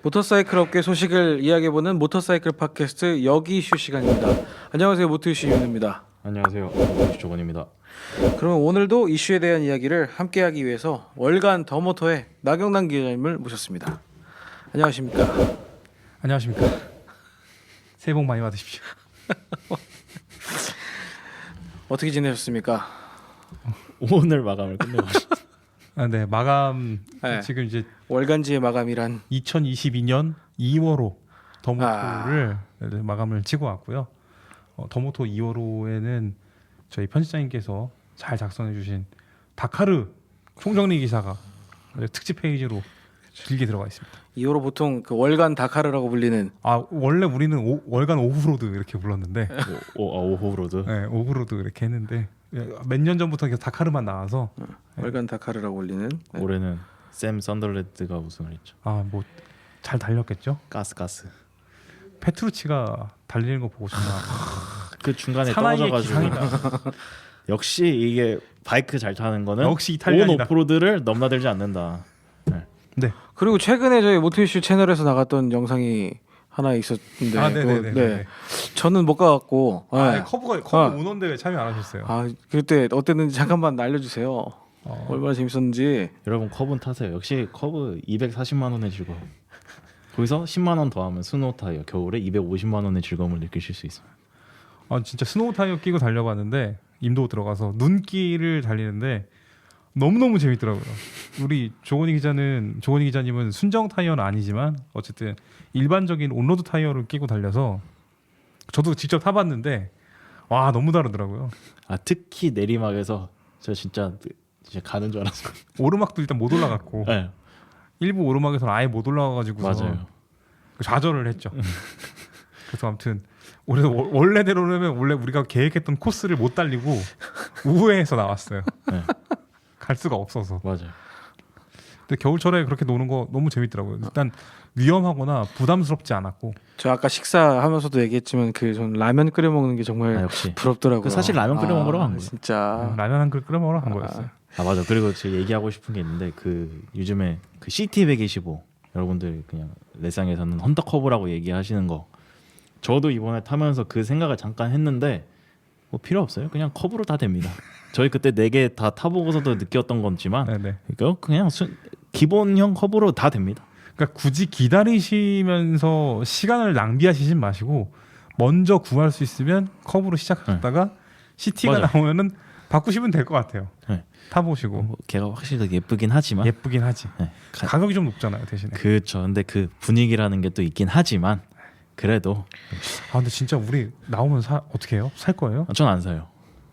모터사이클 업계 소식을 이야기해보는 모터사이클 팟캐스트 여기슈 시간입니다. 안녕하세요, 모터이슈 윤입니다. 안녕하세요, 조건입니다. 그러면 오늘도 이슈에 대한 이야기를 함께하기 위해서 월간 더모터의 나경남 기자님을 모셨습니다. 안녕하십니까? 안녕하십니까. 새해 복 많이 받으십시오. 어떻게 지내셨습니까? 오늘 마감을 끝내봤습니다. 네, 마감 네. 지금 이제 월간지의 마감이란 2022년 2월호 더모토를 마감을 치고 왔고요. 더모토 2월호에는 저희 편집장님께서 잘 작성해주신 다카르 총정리 기사가 특집 페이지로 길게 들어가 있습니다. 2호로 보통 그 월간 다카르라고 불리는 원래 우리는 월간 오프로드 이렇게 불렀는데 오후로드. 네, 오프로드 이렇게 했는데 몇 년 전부터 계속 다카르만 나와서 월간 다카르라고 불리는 올해는 샘 선덜랜드가 우승을 했죠. 뭐 잘 달렸겠죠? 가스. 페트루치가 달리는 거 보고 정말 그 중간에 사나이의 떨어져가지고 역시 이게 바이크 잘 타는 거는 역시 온 이탈리안이다. 오프로드를 넘나들지 않는다. 네. 그리고 최근에 저희 모터이슈 채널에서 나갔던 영상이 하나 있었는데 네네네. 네. 저는 못 가갖고 커브 운원 대회 참여 안 하셨어요? 그때 어땠는지 잠깐만 알려주세요. 얼마나 재밌었는지. 여러분 커브는 타세요. 역시 커브 240만 원의 즐거움. 거기서 10만 원 더하면 스노우 타이어 겨울에 250만 원의 즐거움을 느끼실 수 있어요. 진짜 스노우 타이어 끼고 달려봤는데 임도 들어가서 눈길을 달리는데 너무너무 재밌더라고요. 우리 조건희 기자님은 순정 타이어는 아니지만 어쨌든 일반적인 온로드 타이어를 끼고 달려서 저도 직접 타봤는데 와 너무 다르더라고요. 특히 내리막에서 저 진짜 가는 줄 알았어요. 오르막도 일단 못 올라갔고 네, 일부 오르막에서는 아예 못 올라가가지고 맞아요. 좌절을 했죠. 그래서 아무튼 원래대로라면 원래 우리가 계획했던 코스를 못 달리고 우회해서 나왔어요. 네, 갈 수가 없어서. 맞아요. 근데 겨울철에 그렇게 노는 거 너무 재밌더라고요. 일단 위험하거나 부담스럽지 않았고. 저 아까 식사하면서도 얘기했지만 전 라면 끓여 먹는 게 정말 역시 부럽더라고요. 그 사실 라면 끓여 먹으러 간 거예요. 진짜. 라면 한 그릇 끓여 먹으러 간 거였어요. 맞아. 그리고 제가 얘기하고 싶은 게 있는데 그 요즘에 그 CT125 여러분들 그냥 레상에서는 헌터커브라고 얘기하시는 거 저도 이번에 타면서 그 생각을 잠깐 했는데 뭐 필요 없어요. 그냥 커브로 다 됩니다. 저희 그때 4개 다 타보고서도 느꼈던 건지만 네네. 이거 그냥 기본형 커브로 다 됩니다. 그러니까 굳이 기다리시면서 시간을 낭비하시진 마시고 먼저 구할 수 있으면 커브로 시작하다가 CT가 맞아. 나오면은 바꾸시면 될 것 같아요. 네. 타보시고 뭐 걔가 확실히 더 예쁘긴 하지만 예쁘긴 하지. 네. 가격이 좀 높잖아요 대신에. 그렇죠. 근데 그 분위기라는 게 또 있긴 하지만 그래도 근데 진짜 우리 나오면 어떻게 해요? 살 거예요? 전 안 사요.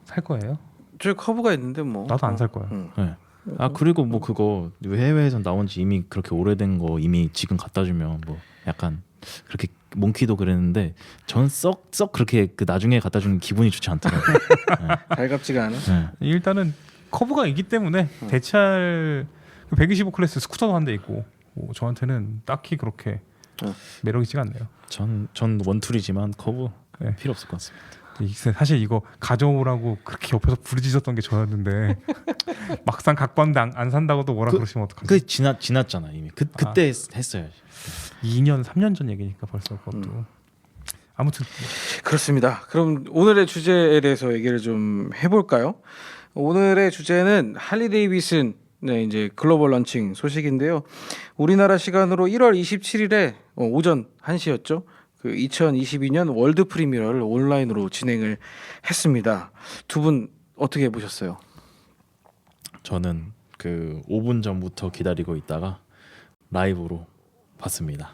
살 거예요? 저 커브가 있는데 뭐. 나도 안 살 거야. 네. 그리고 뭐 그거 해외에서 나온 지 이미 그렇게 오래된 거 이미 지금 갖다 주면 뭐 약간 그렇게 몽키도 그랬는데 전 썩 그렇게 그 나중에 갖다 주는 기분이 좋지 않더라고요. 달갑지가 않아. 네. 일단은 커브가 있기 때문에 대체할 125 클래스 스쿠터도 한 대 있고 뭐 저한테는 딱히 그렇게 매력있지가 않네요. 전 원툴이지만 커브 네. 필요 없을 것 같습니다. 사실 이거 가져오라고 그렇게 옆에서 부르짖었던 게 저였는데 막상 갖고 왔는데 안 산다고도 뭐라 그러시면 어떡하지? 그 지났잖아 이미. 그때 했어야지. 2년 3년 전 얘기니까 벌써 그것도. 아무튼 그렇습니다. 그럼 오늘의 주제에 대해서 얘기를 좀 해볼까요? 오늘의 주제는 할리 데이비슨 이제 글로벌 런칭 소식인데요. 우리나라 시간으로 1월 27일에 오전 1시였죠. 그 2022년 월드 프리미어를 온라인으로 진행을 했습니다. 두 분 어떻게 보셨어요? 저는 그 5분 전부터 기다리고 있다가 라이브로 봤습니다.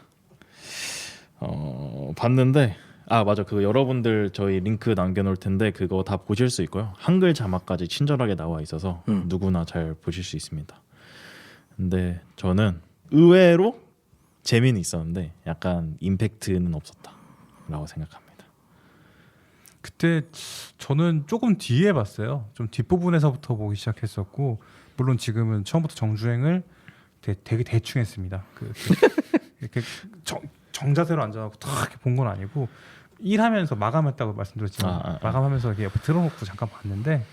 봤는데 맞아. 그거 여러분들 저희 링크 남겨놓을 텐데 그거 다 보실 수 있고요. 한글 자막까지 친절하게 나와 있어서 누구나 잘 보실 수 있습니다. 근데 저는 의외로 재미는 있었는데 약간 임팩트는 없었다라고 생각합니다. 그때 저는 조금 뒤에 봤어요. 좀 뒷부분에서부터 보기 시작했었고 물론 지금은 처음부터 정주행을 되게 대충 했습니다. 이렇게 정자세로 앉아갖고 탁 이렇게 본 건 아니고 일하면서 마감했다고 말씀드렸지만 마감하면서 이렇게 옆에 틀어놓고 잠깐 봤는데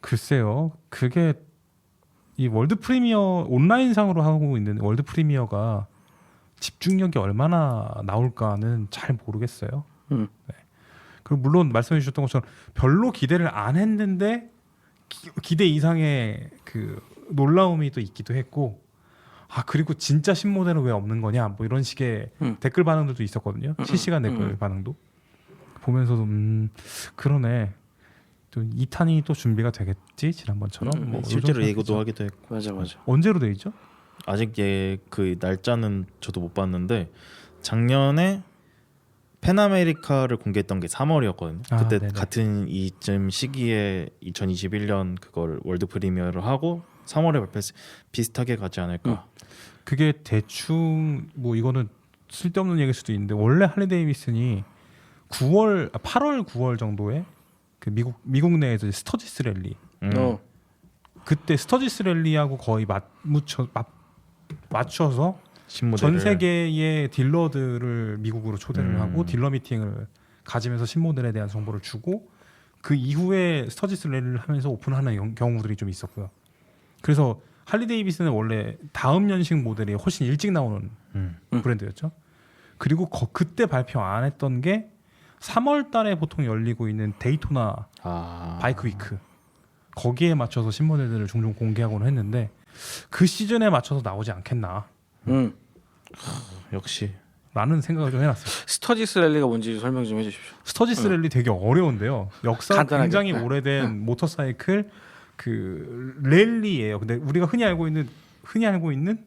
글쎄요 그게 이 월드 프리미어 온라인상으로 하고 있는 월드 프리미어가 집중력이 얼마나 나올까는 잘 모르겠어요. 네. 그리고 물론 말씀해 주셨던 것처럼 별로 기대를 안 했는데 기대 이상의 그 놀라움이 또 있기도 했고, 아 그리고 진짜 신모델은 왜 없는 거냐 뭐 이런 식의 댓글 반응들도 있었거든요. 실시간 댓글 반응도 보면서도 그러네. 또 2탄이 또 준비가 되겠지 지난번처럼. 뭐 실제로 요즘 예고도 하기도 했고. 맞아. 언제로 돼 있죠? 아직 그 날짜는 저도 못 봤는데 작년에 펜아메리카를 공개했던 게 3월이었거든요. 아, 그때 네네. 같은 이쯤 시기에 2021년 그걸 월드 프리미어를 하고 3월에 발표했을 비슷하게 가지 않을까. 그게 대충 뭐 이거는 쓸데없는 얘기일 수도 있는데 원래 할리 데이비슨이 8월 9월 정도에 그 미국 내에서 이제 스터지스 랠리 그때 스터지스 랠리하고 거의 맞춰서 신모델을 전 세계의 딜러들을 미국으로 초대를 하고 딜러 미팅을 가지면서 신모델에 대한 정보를 주고 그 이후에 스터지스 랠리를 하면서 오픈하는 경우들이 좀 있었고요. 그래서 할리 데이비슨은 원래 다음 연식 모델이 훨씬 일찍 나오는 브랜드였죠. 그리고 그때 발표 안 했던 게 3월 달에 보통 열리고 있는 데이토나 바이크 위크 거기에 맞춰서 신모델들을 종종 공개하곤 했는데 그 시즌에 맞춰서 나오지 않겠나 역시 라는 생각을 좀 해놨어요. 스터지스 랠리가 뭔지 설명 좀 해주십시오. 스터지스 랠리 되게 어려운데요. 역사가 간단하게. 굉장히 오래된 모터사이클 그 랠리예요. 근데 우리가 흔히 알고 있는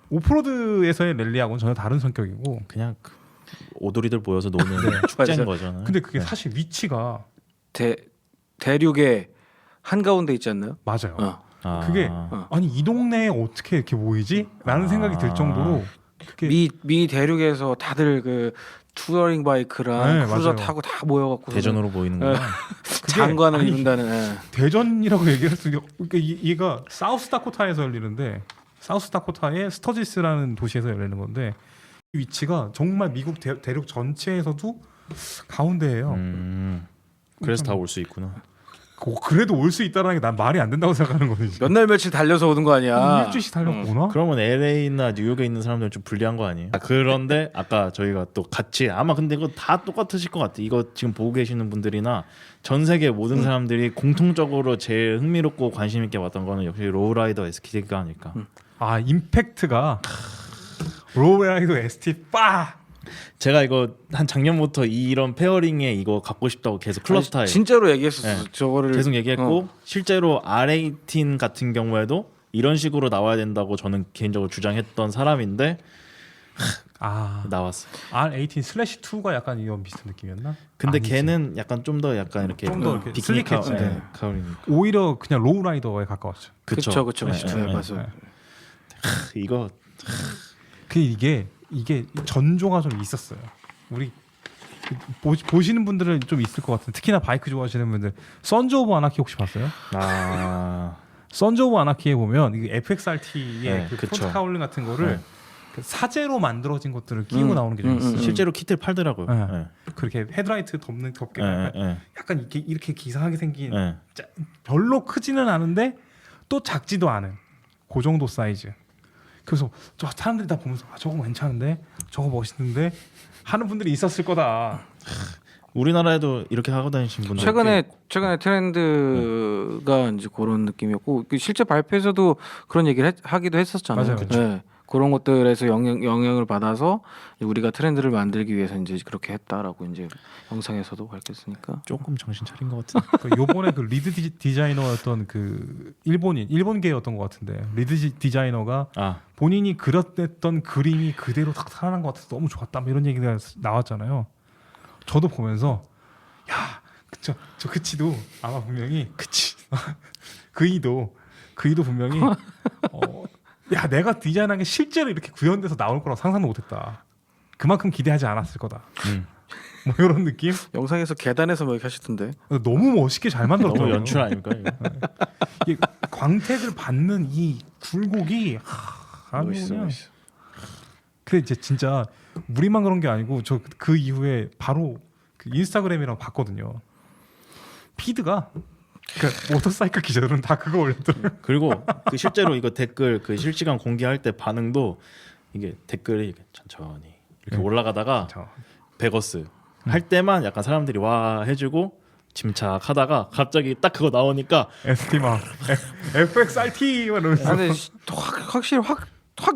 오프로드에서의 랠리하고는 전혀 다른 성격이고. 그냥 오돌이들 모여서 노는 축제인 거잖아요. 근데 그게 사실 위치가 대륙의 한가운데 있지 않나요? 맞아요. 어. 그게 아니 이 동네에 어떻게 이렇게 모이지? 라는 생각이 들 정도로 그게 미 대륙에서 다들 그 투어링 바이크랑 네, 크루저 맞아요. 타고 다 모여갖고 대전으로 보이는구나. 장관을 아니, 이룬다는. 대전이라고 얘기할 수 있는데 그러니까 얘가 사우스다코타에서 열리는데 사우스다코타의 스터지스라는 도시에서 열리는 건데 이 위치가 정말 미국 대륙 전체에서도 가운데예요. 그래서 다 올 수 있구나. 그래도 올 수 있다는 게 난 말이 안 된다고 생각하는 거지. 몇 날 며칠 달려서 오는 거 아니야? 일주일씩 달려오나? 그러면 LA나 뉴욕에 있는 사람들은 좀 불리한 거 아니에요? 그런데 아까 저희가 또 같이 아마 근데 이거 다 똑같으실 것 같아. 이거 지금 보고 계시는 분들이나 전 세계 모든 사람들이 공통적으로 제일 흥미롭고 관심 있게 봤던 거는 역시 로우라이더 ST가 아닐까. 아 임팩트가 로우라이더 ST 빠. 제가 이거 한 작년부터 이런 페어링에 이거 갖고 싶다고 계속 클럽 스타일 진짜로 얘기했었어. 네. 저거를 계속 얘기했고 실제로 R18 같은 경우에도 이런 식으로 나와야 된다고 저는 개인적으로 주장했던 사람인데 나왔어. R18/2가 약간 이런 비슷한 느낌이었나? 근데 아니지. 걔는 약간 좀 더 약간 이렇게 좀더 이렇게 비키니 슬릭했지. 카울이니까. 오히려 그냥 로우라이더에 가까웠죠. 그쵸. 네, 맞아요. 이거 이게 전조가 좀 있었어요. 우리 보시는 분들은 좀 있을 것 같은데 특히나 바이크 좋아하시는 분들 선즈 오브 아나키 혹시 봤어요? 선즈 오브 아나키에 보면 이 FXRT의 네, 그 그쵸. 프론트 카울링 같은 거를 네. 그 사제로 만들어진 것들을 끼고 나오는 게 좀 있어요. 실제로 키트를 팔더라고요. 네. 네. 그렇게 헤드라이트 덮개 네. 약간 이렇게 기상하게 생긴 네. 별로 크지는 않은데 또 작지도 않은 그 정도 사이즈. 그래서 저 사람들이 다 보면서 저거 괜찮은데 저거 멋있는데 하는 분들이 있었을 거다. 우리나라에도 이렇게 하고 다니신 분들 최근에 트렌드가 이제 그런 느낌이었고 실제 발표에서도 그런 얘기를 하기도 했었잖아요. 맞아요. 그쵸. 네. 그런 것들에서 영향을 받아서 우리가 트렌드를 만들기 위해서 이제 그렇게 했다라고 이제 영상에서도 밝혔으니까 조금 정신 차린 것 같은. 요번에 그 리드 디자이너였던 그 일본계였던 것 같은데 리드 디자이너가 본인이 그렸던 그림이 그대로 딱 살아난 것 같아서 너무 좋았다 뭐 이런 얘기가 나왔잖아요. 저도 보면서 야, 저 그치도 아마 분명히 그이도 분명히 야 내가 디자인한 게 실제로 이렇게 구현돼서 나올 거라고 상상도 못했다. 그만큼 기대하지 않았을 거다. 뭐 이런 느낌? 영상에서 계단에서 뭐 이렇게 하시던데 너무 멋있게 잘 만들었더라고요. 너무 연출 아닙니까? 이거? 이 광택을 받는 이 굴곡이 멋있어. 근데 이제 진짜 우리만 그런 게 아니고 저 그 이후에 바로 그 인스타그램이랑 봤거든요. 피드가 그러니까 모터사이클 기자들은 다 그거 올렸더라고요. 그리고 그 실제로 이거 댓글 그 실시간 공개할 때 반응도 이게 댓글이 천천히 이렇게 네. 올라가다가 저 베거스 할 때만 약간 사람들이 와 해주고 침착하다가 갑자기 딱 그거 나오니까 ST 막 FXRT 막 이러면서 아, 근데 확실히 확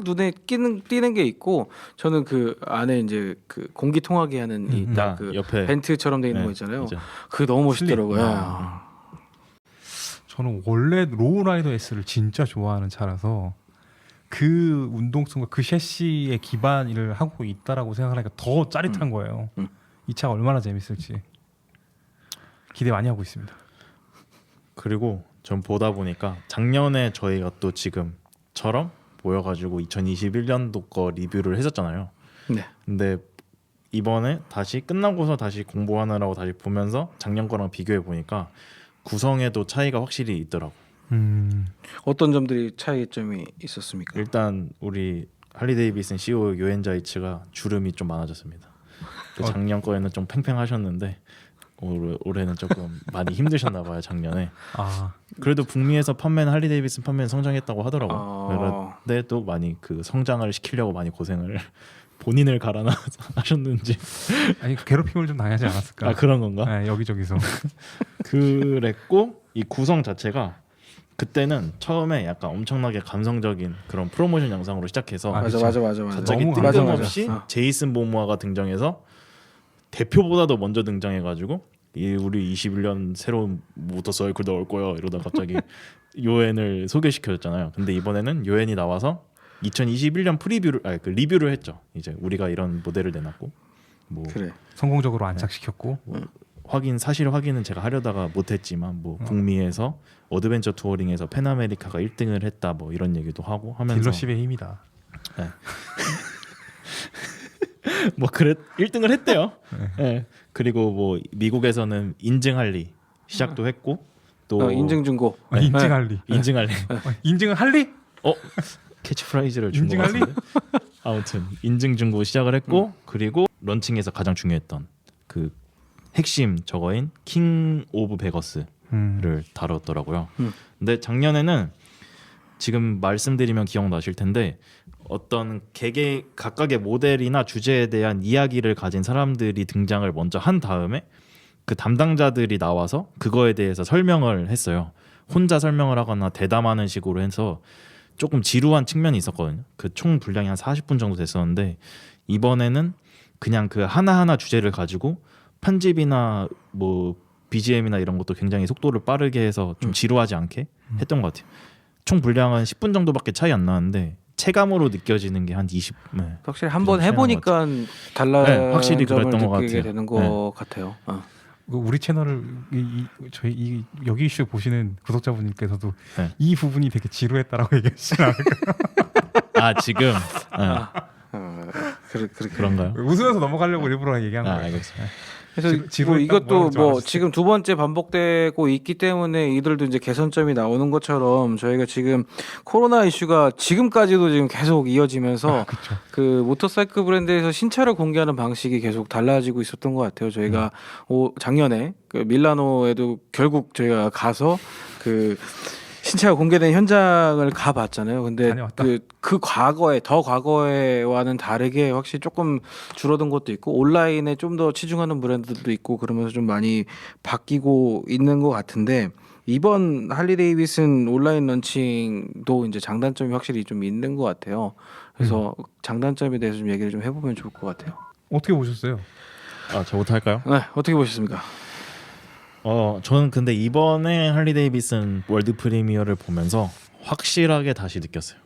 눈에 띄는 게 있고 저는 그 안에 이제 그 공기 통하게 하는 이 딱 그 옆에 벤트처럼 돼 있는 네, 거 있잖아요. 맞아. 그게 너무 멋있더라고요. 슬립. 저는 원래 로우라이더 S를 진짜 좋아하는 차라서 그 운동성과 그 셰시의 기반을 하고 있다라고 생각하니까 더 짜릿한 거예요. 이 차가 얼마나 재밌을지 기대 많이 하고 있습니다. 그리고 전 보다 보니까 작년에 저희가 또 지금처럼 모여가지고 2021년도 거 리뷰를 했었잖아요. 네. 근데 이번에 다시 끝나고서 다시 공부하느라고 다시 보면서 작년 거랑 비교해 보니까 구성에도 차이가 확실히 있더라고. 어떤 점들이 차이점이 있었습니까? 일단 우리 할리 데이비슨 CEO 요엔자이츠가 주름이 좀 많아졌습니다. 그 작년 거에는 좀 팽팽하셨는데 올해는 조금 많이 힘드셨나 봐요. 작년에. 아 그래도 북미에서 판매는 할리 데이비슨 판매는 성장했다고 하더라고요. 그런데 또 많이 그 성장을 시키려고 많이 고생을 본인을 갈아나 하셨는지. 아니 괴롭힘을 좀 당하지 않았을까? 아 그런 건가? 네, 여기저기서. 그랬고 이 구성 자체가 그때는 처음에 약간 엄청나게 감성적인 그런 프로모션 영상으로 시작해서 아, 맞아. 갑자기 너무 뜬금없이 맞아. 제이슨 모모아가 등장해서 대표보다도 먼저 등장해가지고 우리 21년 새로운 모터사이클 나올 거야 이러다 갑자기 요엔을 소개시켜줬잖아요. 근데 이번에는 요엔이 나와서 2021년 그 리뷰를 했죠. 이제 우리가 이런 모델을 내놨고 뭐 그래. 성공적으로 안착시켰고 사실 확인은 제가 하려다가 못했지만 뭐 북미에서 어드벤처 투어링에서 펜아메리카가 1등을 했다 뭐 이런 얘기도 하고 하면서 딜러십의 힘이다. 뭐 그래 1등을 했대요. 네. 그리고 뭐 미국에서는 인증할리 시작도 했고 또 인증 중고. 인증할리. 인증할리 인증은 할리? 캐치프라이즈를 준 것 인증할리? 같은데 아무튼 인증 중고 시작을 했고 그리고 런칭에서 가장 중요했던 그 핵심 저거인 킹 오브 베거스를 다뤘더라고요. 근데 작년에는 지금 말씀드리면 기억나실 텐데 어떤 각각의 모델이나 주제에 대한 이야기를 가진 사람들이 등장을 먼저 한 다음에 그 담당자들이 나와서 그거에 대해서 설명을 했어요. 혼자 설명을 하거나 대담하는 식으로 해서 조금 지루한 측면이 있었거든요. 그 총 분량이 한 40분 정도 됐었는데 이번에는 그냥 그 하나하나 주제를 가지고 편집이나 뭐 BGM이나 이런 것도 굉장히 속도를 빠르게 해서 좀 지루하지 않게 했던 것 같아요. 총 분량은 10분 정도밖에 차이 안 나는데 체감으로 느껴지는 게 한 20. 네. 확실히 한번 해보니까 네, 달라진 확실히 점을 그랬던 것 느끼게 같아요. 되는 것 같아요. 우리 채널을 저희 여기 이슈 보시는 구독자분들께서도 네. 이 부분이 되게 지루했다라고 얘기하시지 않을까? 아 지금 그런가요? 웃으면서 넘어가려고 일부러 얘기한 거예요. 알겠습니다. 그래서 지루했다고 이것도 뭐라고 줄 뭐 알았어요. 지금 두 번째 반복되고 있기 때문에 이들도 이제 개선점이 나오는 것처럼 저희가 지금 코로나 이슈가 지금까지도 지금 계속 이어지면서 그렇죠. 그 모터사이클 브랜드에서 신차를 공개하는 방식이 계속 달라지고 있었던 것 같아요. 저희가 작년에 그 밀라노에도 결국 저희가 가서 그 신차가 공개된 현장을 가봤잖아요. 근데 다녀왔다. 그 과거와는 다르게 확실히 조금 줄어든 것도 있고 온라인에 좀 더 치중하는 브랜드도 있고 그러면서 좀 많이 바뀌고 있는 것 같은데 이번 할리 데이비슨 온라인 런칭도 이제 장단점이 확실히 좀 있는 것 같아요. 그래서 장단점에 대해서 좀 얘기를 좀 해보면 좋을 것 같아요. 어떻게 보셨어요? 저부터 할까요? 네, 어떻게 보셨습니까? 저는 근데 이번에 할리 데이비슨 월드 프리미어를 보면서 확실하게 다시 느꼈어요.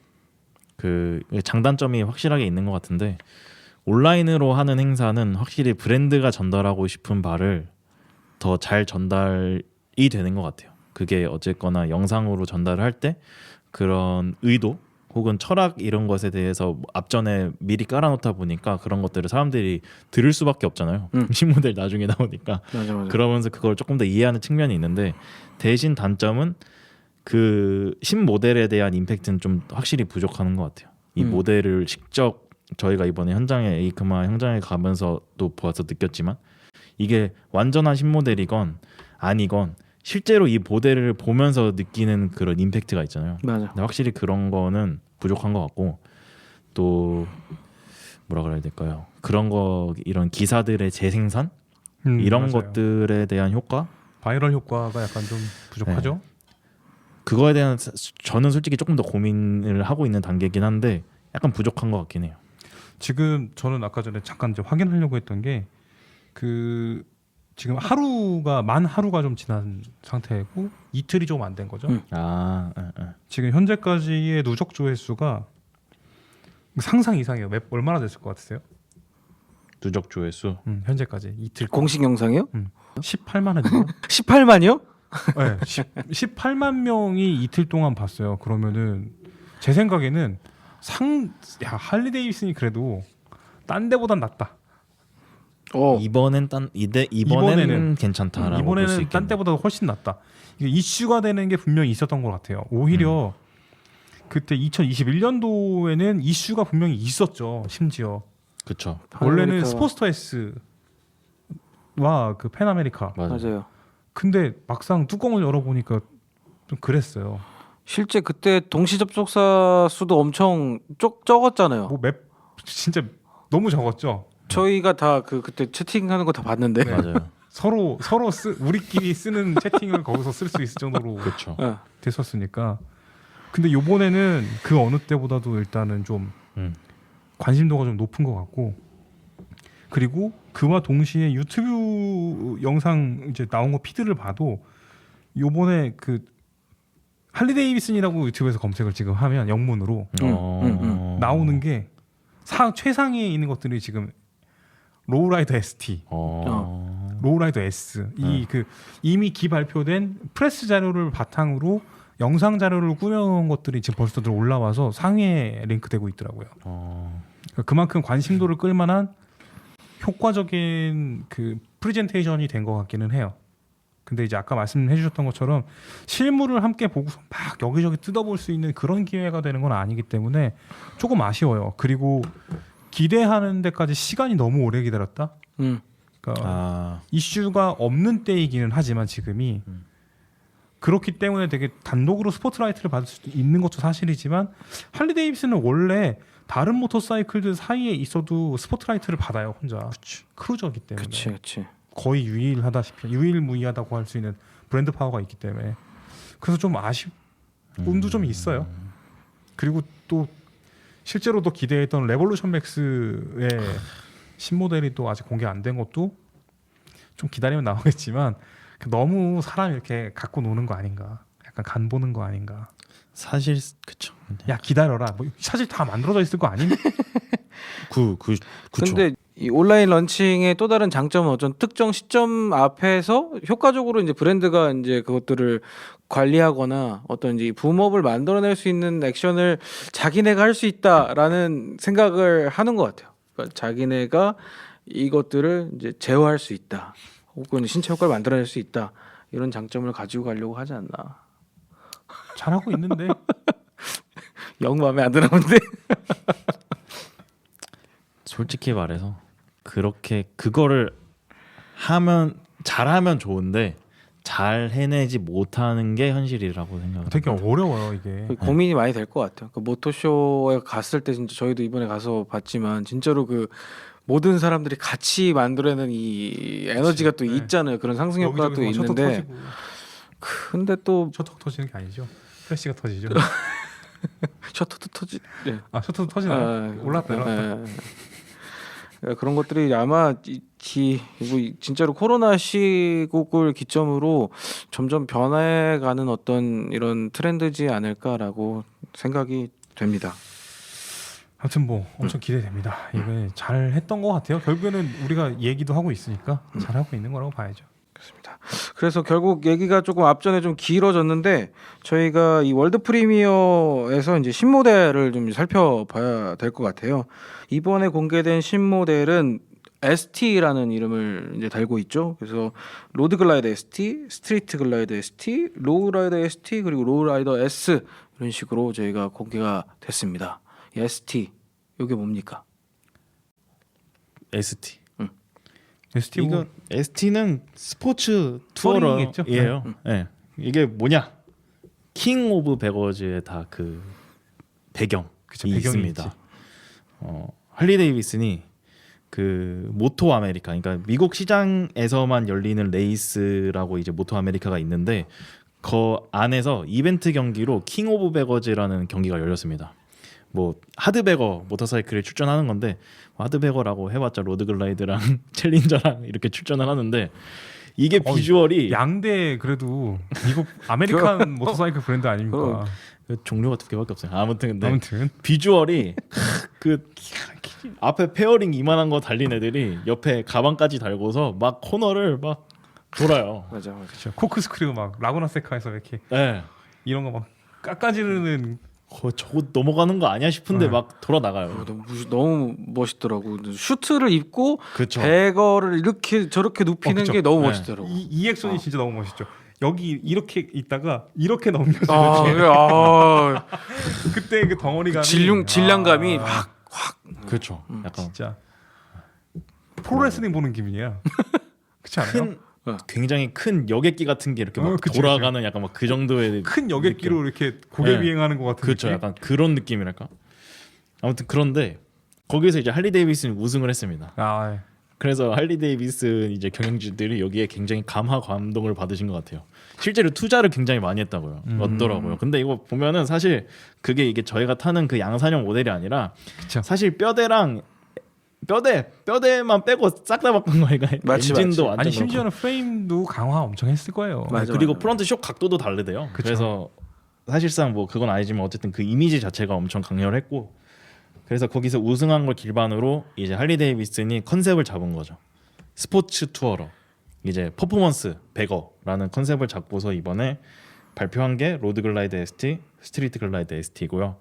그 장단점이 확실하게 있는 것 같은데 온라인으로 하는 행사는 확실히 브랜드가 전달하고 싶은 바를 더 잘 전달이 되는 것 같아요. 그게 어쨌거나 영상으로 전달을 할 때 그런 의도 혹은 철학 이런 것에 대해서 앞전에 미리 깔아놓다 보니까 그런 것들을 사람들이 들을 수밖에 없잖아요. 신모델 나중에 나오니까. 맞아. 그러면서 그걸 조금 더 이해하는 측면이 있는데 대신 단점은 그 신모델에 대한 임팩트는 좀 확실히 부족하는 것 같아요. 이 모델을 직접 저희가 이번에 에이크마 현장에 가면서도 보아서 느꼈지만 이게 완전한 신모델이건 아니건 실제로 이 모델을 보면서 느끼는 그런 임팩트가 있잖아요. 맞아. 근데 확실히 그런 거는 부족한 것 같고 또 뭐라 그래야 될까요? 그런 거 이런 기사들의 재생산 이런 맞아요. 것들에 대한 효과 바이럴 효과가 약간 좀 부족하죠. 그거에 대한 저는 솔직히 조금 더 고민을 하고 있는 단계이긴 한데 약간 부족한 것 같긴 해요. 지금 저는 아까 전에 잠깐 이제 확인하려고 했던 게 그 지금 하루가 좀 지난 상태고 이틀이 좀 안 된 거죠. 지금 현재까지의 누적 조회수가 상상 이상이에요. 얼마나 됐을 것 같으세요? 누적 조회수 현재까지 이틀 공식 영상이요? 18만 회죠. 18만이요? 네, 18만 명이 이틀 동안 봤어요. 그러면은 제 생각에는 할리 데이비슨이 그래도 딴 데보단 낫다. 이번에는 괜찮다라고 볼수 이번에는 있겠네요. 딴 때보다 훨씬 낫다. 이게 이슈가 되는 게 분명히 있었던 것 같아요. 오히려 그때 2021년도에는 이슈가 분명히 있었죠. 심지어 그렇죠. 원래는 아메리카. 스포츠터 S와 그 팬아메리카. 맞아요. 근데 막상 뚜껑을 열어보니까 좀 그랬어요. 실제 그때 동시 접속사 수도 엄청 적었잖아요. 진짜 너무 적었죠. 저희가 다 그때 채팅하는 거 다 봤는데. 맞아요. 우리끼리 쓰는 채팅을 거기서 쓸 수 있을 정도로 그렇죠. 됐었으니까. 근데 요번에는 그 어느 때보다도 일단은 좀 관심도가 좀 높은 것 같고, 그리고 그와 동시에 유튜브 영상 이제 나온 거 피드를 봐도 요번에 그 할리 데이비슨이라고 유튜브에서 검색을 지금 하면 영문으로 나오는 게 최상위에 있는 것들이 지금 로우라이더 ST, 로우라이더 S 이미 기발표된 프레스 자료를 바탕으로 영상 자료를 꾸며놓은 것들이 지금 벌써들 올라와서 상위에 링크되고 있더라고요. 그러니까 그만큼 관심도를 끌만한 효과적인 그 프레젠테이션이 된 것 같기는 해요. 근데 이제 아까 말씀해주셨던 것처럼 실물을 함께 보고서 막 여기저기 뜯어볼 수 있는 그런 기회가 되는 건 아니기 때문에 조금 아쉬워요. 그리고 기대하는 데까지 시간이 너무 오래 기다렸다. 그러니까 이슈가 없는 때이기는 하지만 지금이 그렇기 때문에 되게 단독으로 스포트라이트를 받을 수 있는 것도 사실이지만 할리 데이비슨은 원래 다른 모터사이클들 사이에 있어도 스포트라이트를 받아요 혼자. 크루저기 때문에. 그치. 거의 유일무이하다고 할 수 있는 브랜드 파워가 있기 때문에 그래서 좀 아쉬움도 좀 있어요. 그리고 또 실제로 또 기대했던 레볼루션 맥스의 신모델이 또 아직 공개 안 된 것도 좀 기다리면 나오겠지만 너무 사람 이렇게 갖고 노는 거 아닌가, 약간 간 보는 거 아닌가. 사실 그쵸. 야 기다려라. 뭐 사실 다 만들어져 있을 거 아닌? 그쵸. 근데 이 온라인 런칭의 또 다른 장점은 어떤 특정 시점 앞에서 효과적으로 이제 브랜드가 이제 그것들을 관리하거나 어떤 이제 붐업을 만들어낼 수 있는 액션을 자기네가 할 수 있다라는 생각을 하는 것 같아요. 그러니까 자기네가 이것들을 이제 제어할 수 있다, 혹은 신체 효과를 만들어낼 수 있다, 이런 장점을 가지고 가려고 하지 않나. 잘하고 있는데 영 마음에 안 드는데. 솔직히 말해서 그렇게 그거를 잘하면 좋은데 잘 해내지 못하는 게 현실이라고 생각합니다. 되게 어려워요 이게. 고민이 많이 될 것 같아요. 그 모토쇼에 갔을 때 진짜 저희도 이번에 가서 봤지만 진짜로 그 모든 사람들이 같이 만들어내는 이 에너지가 또 네. 있잖아요. 그런 상승 효과가 또 여기저기서 있는데. 셔터 터지고. 근데 또 셔터가 터지는 게 아니죠. 플래시가 터지죠. 셔터도 터지. 네. 셔터도 터지나요? 올랐다 내려왔다. 그런 것들이 아마 진짜로 코로나 시국을 기점으로 점점 변해가는 어떤 이런 트렌드지 않을까라고 생각이 됩니다. 아무튼 뭐 엄청 기대됩니다. 이게 잘 했던 것 같아요. 결국에는 우리가 얘기도 하고 있으니까 잘 하고 있는 거라고 봐야죠. 그렇습니다. 그래서 결국 얘기가 조금 앞전에 좀 길어졌는데 저희가 이 월드 프리미어에서 이제 신모델을 좀 살펴봐야 될 것 같아요. 이번에 공개된 신모델은 ST라는 이름을 이제 달고 있죠. 그래서 로드 글라이더 ST, 스트리트 글라이더 ST, 로우 라이더 ST, 그리고 로우 라이더 S, 이런 식으로 저희가 공개가 됐습니다. ST 이게 뭡니까? ST ST 뭐 이거 ST는 스포츠 투어링이겠죠? 투어러예요. 네. 이게 뭐냐? 킹 오브 베거즈의 다 그 배경이 그쵸, 배경이 있습니다. 있지. 할리 데이비슨이 그 모토 아메리카, 그러니까 미국 시장에서만 열리는 레이스라고 이제 모토 아메리카가 있는데 그 안에서 이벤트 경기로 킹 오브 베거즈라는 경기가 열렸습니다. 뭐 하드베거 모터사이클에 출전하는 건데 하드베거라고 해봤자 로드글라이드랑 챌린저랑 이렇게 출전을 하는데 이게 비주얼이 양대 그래도 미국 아메리칸 모터사이클 브랜드 아닙니까? 그 종류가 두 개밖에 없어요. 아무튼 근데 아무튼 비주얼이 그 앞에 페어링 이만한 거 달린 애들이 옆에 가방까지 달고서 막 코너를 막 돌아요. 맞아. 그렇죠. 코크 스크류 막 라구나 세카에서 이렇게 네. 이런 거 막 깎아지르는 저거 넘어가는 거 아니야 싶은데 네. 막 돌아 나가요. 너무 멋있더라고. 슈트를 입고 그렇죠. 배거를 이렇게 저렇게 눕히는 그쵸. 게 너무 네. 멋있더라고. 이 액션이 진짜 너무 멋있죠. 여기 이렇게 있다가 이렇게 넘겨서 아, 이렇게 그래, 아, 그때 그 덩어리감이 질량감이 아, 확. 그렇죠. 약간 진짜 프로레슬링 보는 기분이야. 그렇지 않아요? 큰 굉장히 큰 여객기 같은 게 이렇게 막 그치, 돌아가는 약간 막 그 정도의 큰 여객기로 이렇게 고개 네. 비행하는 것 같은 그렇죠. 느낌? 약간 그런 느낌이랄까. 아무튼 그런데 거기서 이제 할리 데이비슨이 우승을 했습니다. 아, 그래서 할리 데이비슨 이제 경영진들이 여기에 굉장히 감화 감동을 받으신 것 같아요. 실제로 투자를 굉장히 많이 했다고요. 얻더라고요. 근데 이거 보면은 사실 그게 이게 저희가 타는 그 양산형 모델이 아니라 그쵸. 사실 뼈대만 빼고 싹 다 바꾼 거니까 맞지, 엔진도 맞지. 완전 아니 그렇고. 심지어는 프레임도 강화 엄청 했을 거예요. 맞아, 그리고 맞아. 프론트 쇼 각도도 다르대요. 그쵸. 그래서 사실상 뭐 그건 아니지만 어쨌든 그 이미지 자체가 엄청 강렬했고 그래서 거기서 우승한 걸 기반으로 이제 할리 데이비슨이 컨셉을 잡은 거죠. 스포츠 투어러 이제 퍼포먼스 배거라는 컨셉을 잡고서 이번에 발표한 게 로드 글라이드 ST, 스트리트 글라이드 ST고요.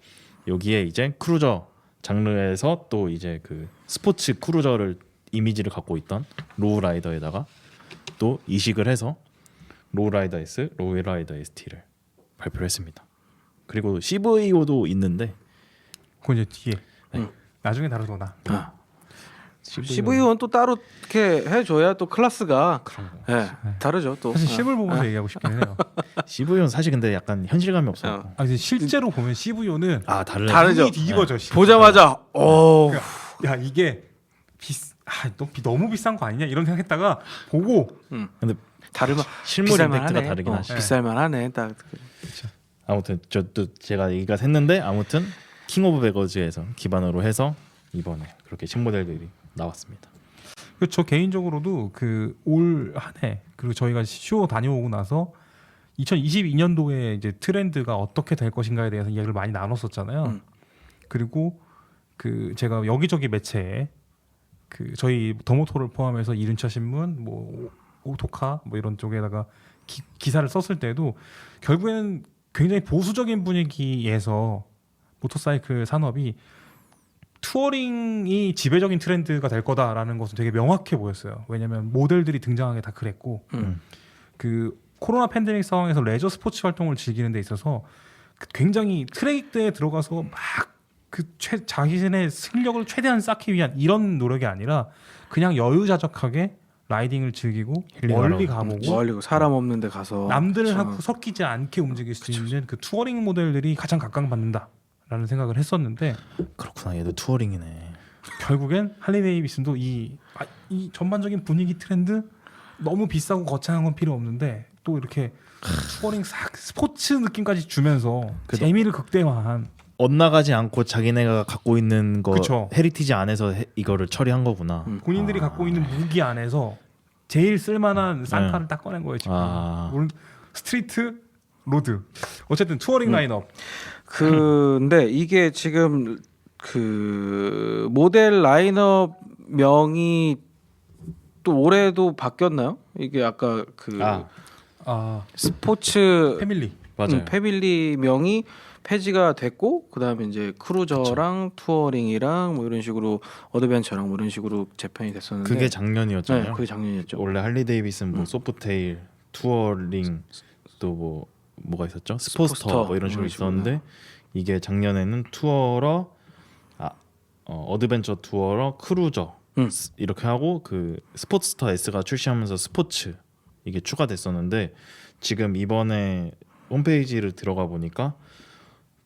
여기에 이제 크루저 장르에서 또 이제 그 스포츠 크루저를 이미지를 갖고 있던 로우라이더에다가 또 이식을 해서 로우라이더 S, 로우라이더 ST를 발표를 했습니다. 그리고 CVO도 있는데 그건 이제 뒤에 네. 나중에 다루거나. CVO는 또 따로 이렇게 해줘야 또 클래스가 그런 거. 예, 다르죠 또. 사실 실물 보면서 얘기하고 싶긴 해요. CVO는 사실 근데 약간 현실감이 없어. 아, 이제 실제로 보면 CVO는 아 다르네. 다르죠. 뒤집어져. 진짜. 보자마자 야 이게 너무 비싼 거 아니냐 이런 생각했다가 보고 근데 다르면 실물 비쌀만 임팩트가 하네. 다르긴 하시. 비쌀만하네. 딱 아무튼 저도 제가 얘기가 샜는데 아무튼 킹 오브 베거즈에서 기반으로 해서 이번에 그렇게 신모델들이 나왔습니다. 저 개인적으로도 그 올 한 해 그리고 저희가 쇼 다녀오고 나서 2022년도에 이제 트렌드가 어떻게 될 것인가에 대해서 이야기를 많이 나눴었잖아요. 그리고 그 제가 여기저기 매체에 그 저희 더모토를 포함해서 이륜차 신문, 뭐 오토카 뭐 이런 쪽에다가 기사를 썼을 때도 결국에는 굉장히 보수적인 분위기에서 모터사이클 산업이 투어링이 지배적인 트렌드가 될 거다라는 것은 되게 명확해 보였어요. 왜냐하면 모델들이 등장하게 다 그랬고 그 코로나 팬데믹 상황에서 레저 스포츠 활동을 즐기는 데 있어서 굉장히 트랙대에 들어가서 막 그 자신의 승력을 최대한 쌓기 위한 이런 노력이 아니라 그냥 여유자적하게 라이딩을 즐기고 멀리 가보고 멀리고 사람 없는 데 가서 남들하고 섞이지 않게 움직일 수 있는 그 투어링 모델들이 가장 각광받는다라는 생각을 했었는데 그렇구나. 얘도 투어링이네. 결국엔 할리 데이비슨도 이 전반적인 분위기 트렌드 너무 비싸고 거창한 건 필요 없는데 또 이렇게 투어링 싹 스포츠 느낌까지 주면서 재미를 극대화한 엇나가지 않고 자기네가 갖고 있는 거 그쵸. 헤리티지 안에서 이거를 처리한 거구나. 본인들이 갖고 있는 무기 안에서 제일 쓸만한 쌍칼을 딱 꺼낸 거예요 지금. 물론 스트리트, 로드 어쨌든 투어링 라인업. 근데 이게 지금 그 모델 라인업 명이 또 올해도 바뀌었나요? 이게 아까 그 스포츠 패밀리. 맞아요. 패밀리 명이 폐지가 됐고 그다음에 이제 크루저랑 투어링이랑 뭐 이런 식으로 어드벤처랑 뭐 이런 식으로 재편이 됐었는데 그게 작년이었잖아요. 네, 그게 작년이었죠. 원래 할리 데이비슨 뭐 소프테일, 투어링 또 뭐가 있었죠? 스포스터 뭐 이런 식으로 있었는데 이게 작년에는 투어러, 어드벤처 투어러, 크루저 이렇게 하고 그 스포츠스타 S가 출시하면서 스포츠 이게 추가됐었는데 지금 이번에 홈페이지를 들어가 보니까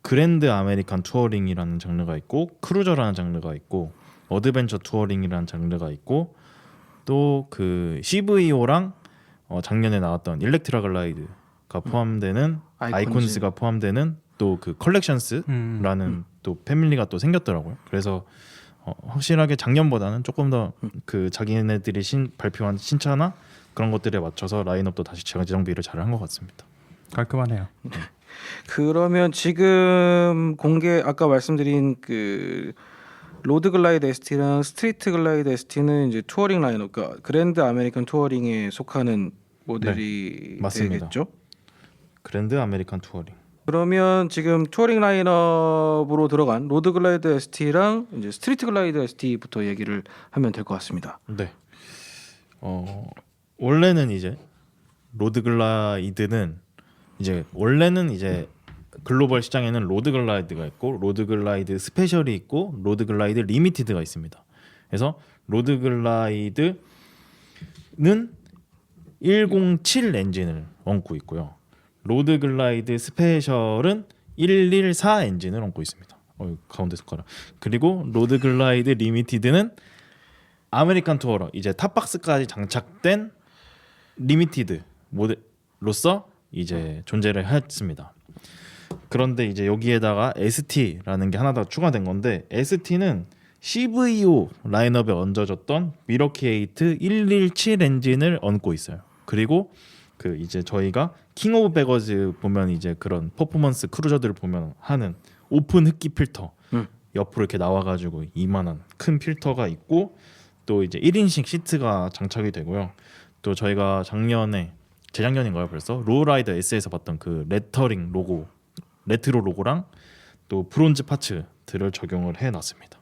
그랜드 아메리칸 투어링이라는 장르가 있고 크루저라는 장르가 있고 어드벤처 투어링이라는 장르가 있고 또 그 CVO랑 작년에 나왔던 일렉트라 글라이드가 포함되는 아이콘즈가 포함되는 또 그 컬렉션스라는 또 패밀리가 또 생겼더라고요. 그래서 확실하게 작년보다는 조금 더 그 자기네들이 발표한 신차나 그런 것들에 맞춰서 라인업도 다시 재정비를 잘 한 것 같습니다. 깔끔하네요. 그러면 지금 공개 아까 말씀드린 그 로드 글라이드 ST랑 스트리트 글라이드 ST는 이제 투어링 라인업, 그러니까 그랜드 아메리칸 투어링에 속하는 모델이 맞습니다. 되겠죠? 그랜드 아메리칸 투어링. 그러면 지금 투어링 라인업으로 들어간 로드 글라이드 ST랑 이제 스트리트 글라이드 ST부터 얘기를 하면 될 것 같습니다. 네. 원래는 이제 로드 글라이드는 이제 원래는 이제 글로벌 시장에는 로드 글라이드가 있고 로드 글라이드 스페셜이 있고 로드 글라이드 리미티드가 있습니다. 그래서 로드 글라이드는 107 엔진을 얹고 있고요. 로드 글라이드 스페셜은 114 엔진을 얹고 있습니다. 가운데 손가락. 그리고 로드 글라이드 리미티드는 아메리칸 투어러 이제 탑박스까지 장착된 리미티드 모델로서 이제 존재를 했습니다. 그런데 이제 여기에다가 ST라는 게 하나 더 추가된 건데 ST는 CVO 라인업에 얹어졌던 미러키8 117 엔진을 얹고 있어요. 그리고 그 이제 저희가 킹 오브 베거즈 보면 이제 그런 퍼포먼스 크루저들을 보면 하는 오픈 흡기 필터 옆으로 이렇게 나와가지고 이만한 큰 필터가 있고 또 이제 1인식 시트가 장착이 되고요. 또 저희가 재작년인가요 벌써 로우라이더 S에서 봤던 그 레터링 로고 레트로 로고랑 또 브론즈 파츠들을 적용을 해놨습니다.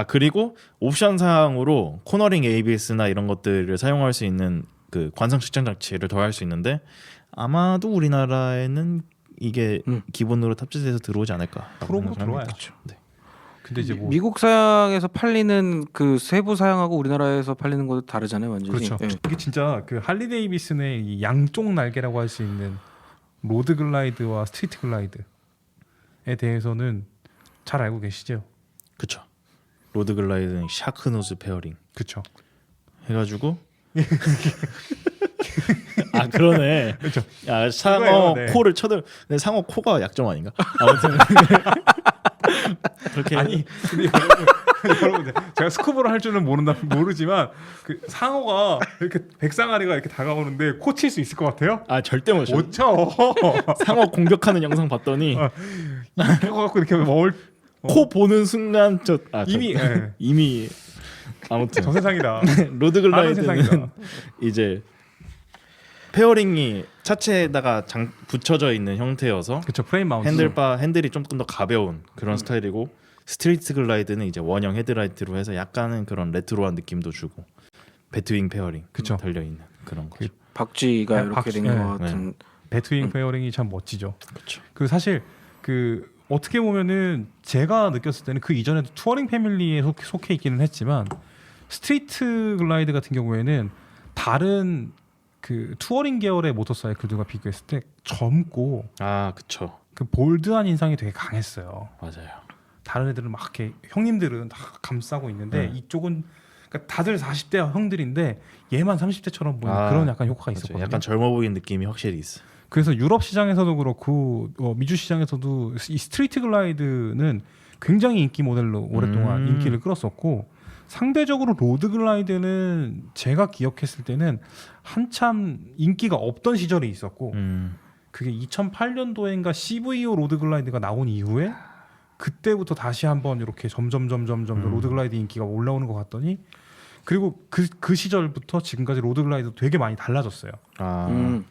그리고 옵션 사항으로 코너링 ABS나 이런 것들을 사용할 수 있는 그 관상 측정 장치를 더할 수 있는데 아마도 우리나라에는 이게 기본으로 탑재돼서 들어오지 않을까. 프로로 들어와요. 네. 근데 이제 뭐 미국 사양에서 팔리는 그 세부 사양하고 우리나라에서 팔리는 것도 다르잖아요, 완전히. 그렇죠. 예. 이게 진짜 그 할리 데이비슨의 이 양쪽 날개라고 할 수 있는 로드 글라이드와 스트리트 글라이드에 대해서는 잘 알고 계시죠? 그렇죠. 로드 글라이드는 샤크노즈 페어링. 그렇죠. 해가지고 그러네. 그렇죠. 야 상어 그거예요, 네. 코를 쳐들. 근데 상어 코가 약점 아닌가? 아무튼 그렇게 아니 근데 여러분들 제가 스쿠버를 할 줄은 모르지만 그 상어가 이렇게 백상아리가 이렇게 다가오는데 코 칠 수 있을 것 같아요? 절대 못 쳐. 못 쳐. 상어 공격하는 영상 봤더니 이렇게 갖고 이렇게 먹을 코 보는 순간 이미 예. 이미 아무튼 저 세상이다. 로드 다른 세상이다. 글라이드는 이제 페어링이 차체에다가 붙여져 있는 형태여서 그렇죠. 프레임 마운트. 핸들이 조금 더 가벼운 그런 스타일이고 스트리트 글라이드는 이제 원형 헤드라이트로 해서 약간은 그런 레트로한 느낌도 주고 배트윙 페어링 그쵸. 달려 있는 그런 거죠. 박쥐가 네, 이렇게 박쥐, 된 것 같은. 배트윙 페어링이 참 멋지죠. 그렇죠. 그 사실 그 어떻게 보면은 제가 느꼈을 때는 그 이전에도 투어링 패밀리에 속해 있기는 했지만 스트리트 글라이드 같은 경우에는 다른 그 투어링 계열의 모터사이클들과 비교했을 때 젊고 그쵸. 그 볼드한 인상이 되게 강했어요. 맞아요. 다른 애들은 막 이렇게 형님들은 다 감싸고 있는데 이쪽은 그러니까 다들 40대 형들인데 얘만 30대처럼 보이는 그런 약간 효과가 있었거든요. 약간 젊어 보이는 느낌이 확실히 있어. 그래서 유럽 시장에서도 그렇고 미주 시장에서도 이 스트리트 글라이드는 굉장히 인기 모델로 오랫동안 인기를 끌었었고 상대적으로 로드 글라이드는 제가 기억했을 때는 한참 인기가 없던 시절이 있었고 그게 2008년도인가 CVO 로드 글라이드가 나온 이후에 그때부터 다시 한번 이렇게 점점 로드 글라이드 인기가 올라오는 것 같더니 그리고 그 시절부터 지금까지 로드 글라이드 되게 많이 달라졌어요.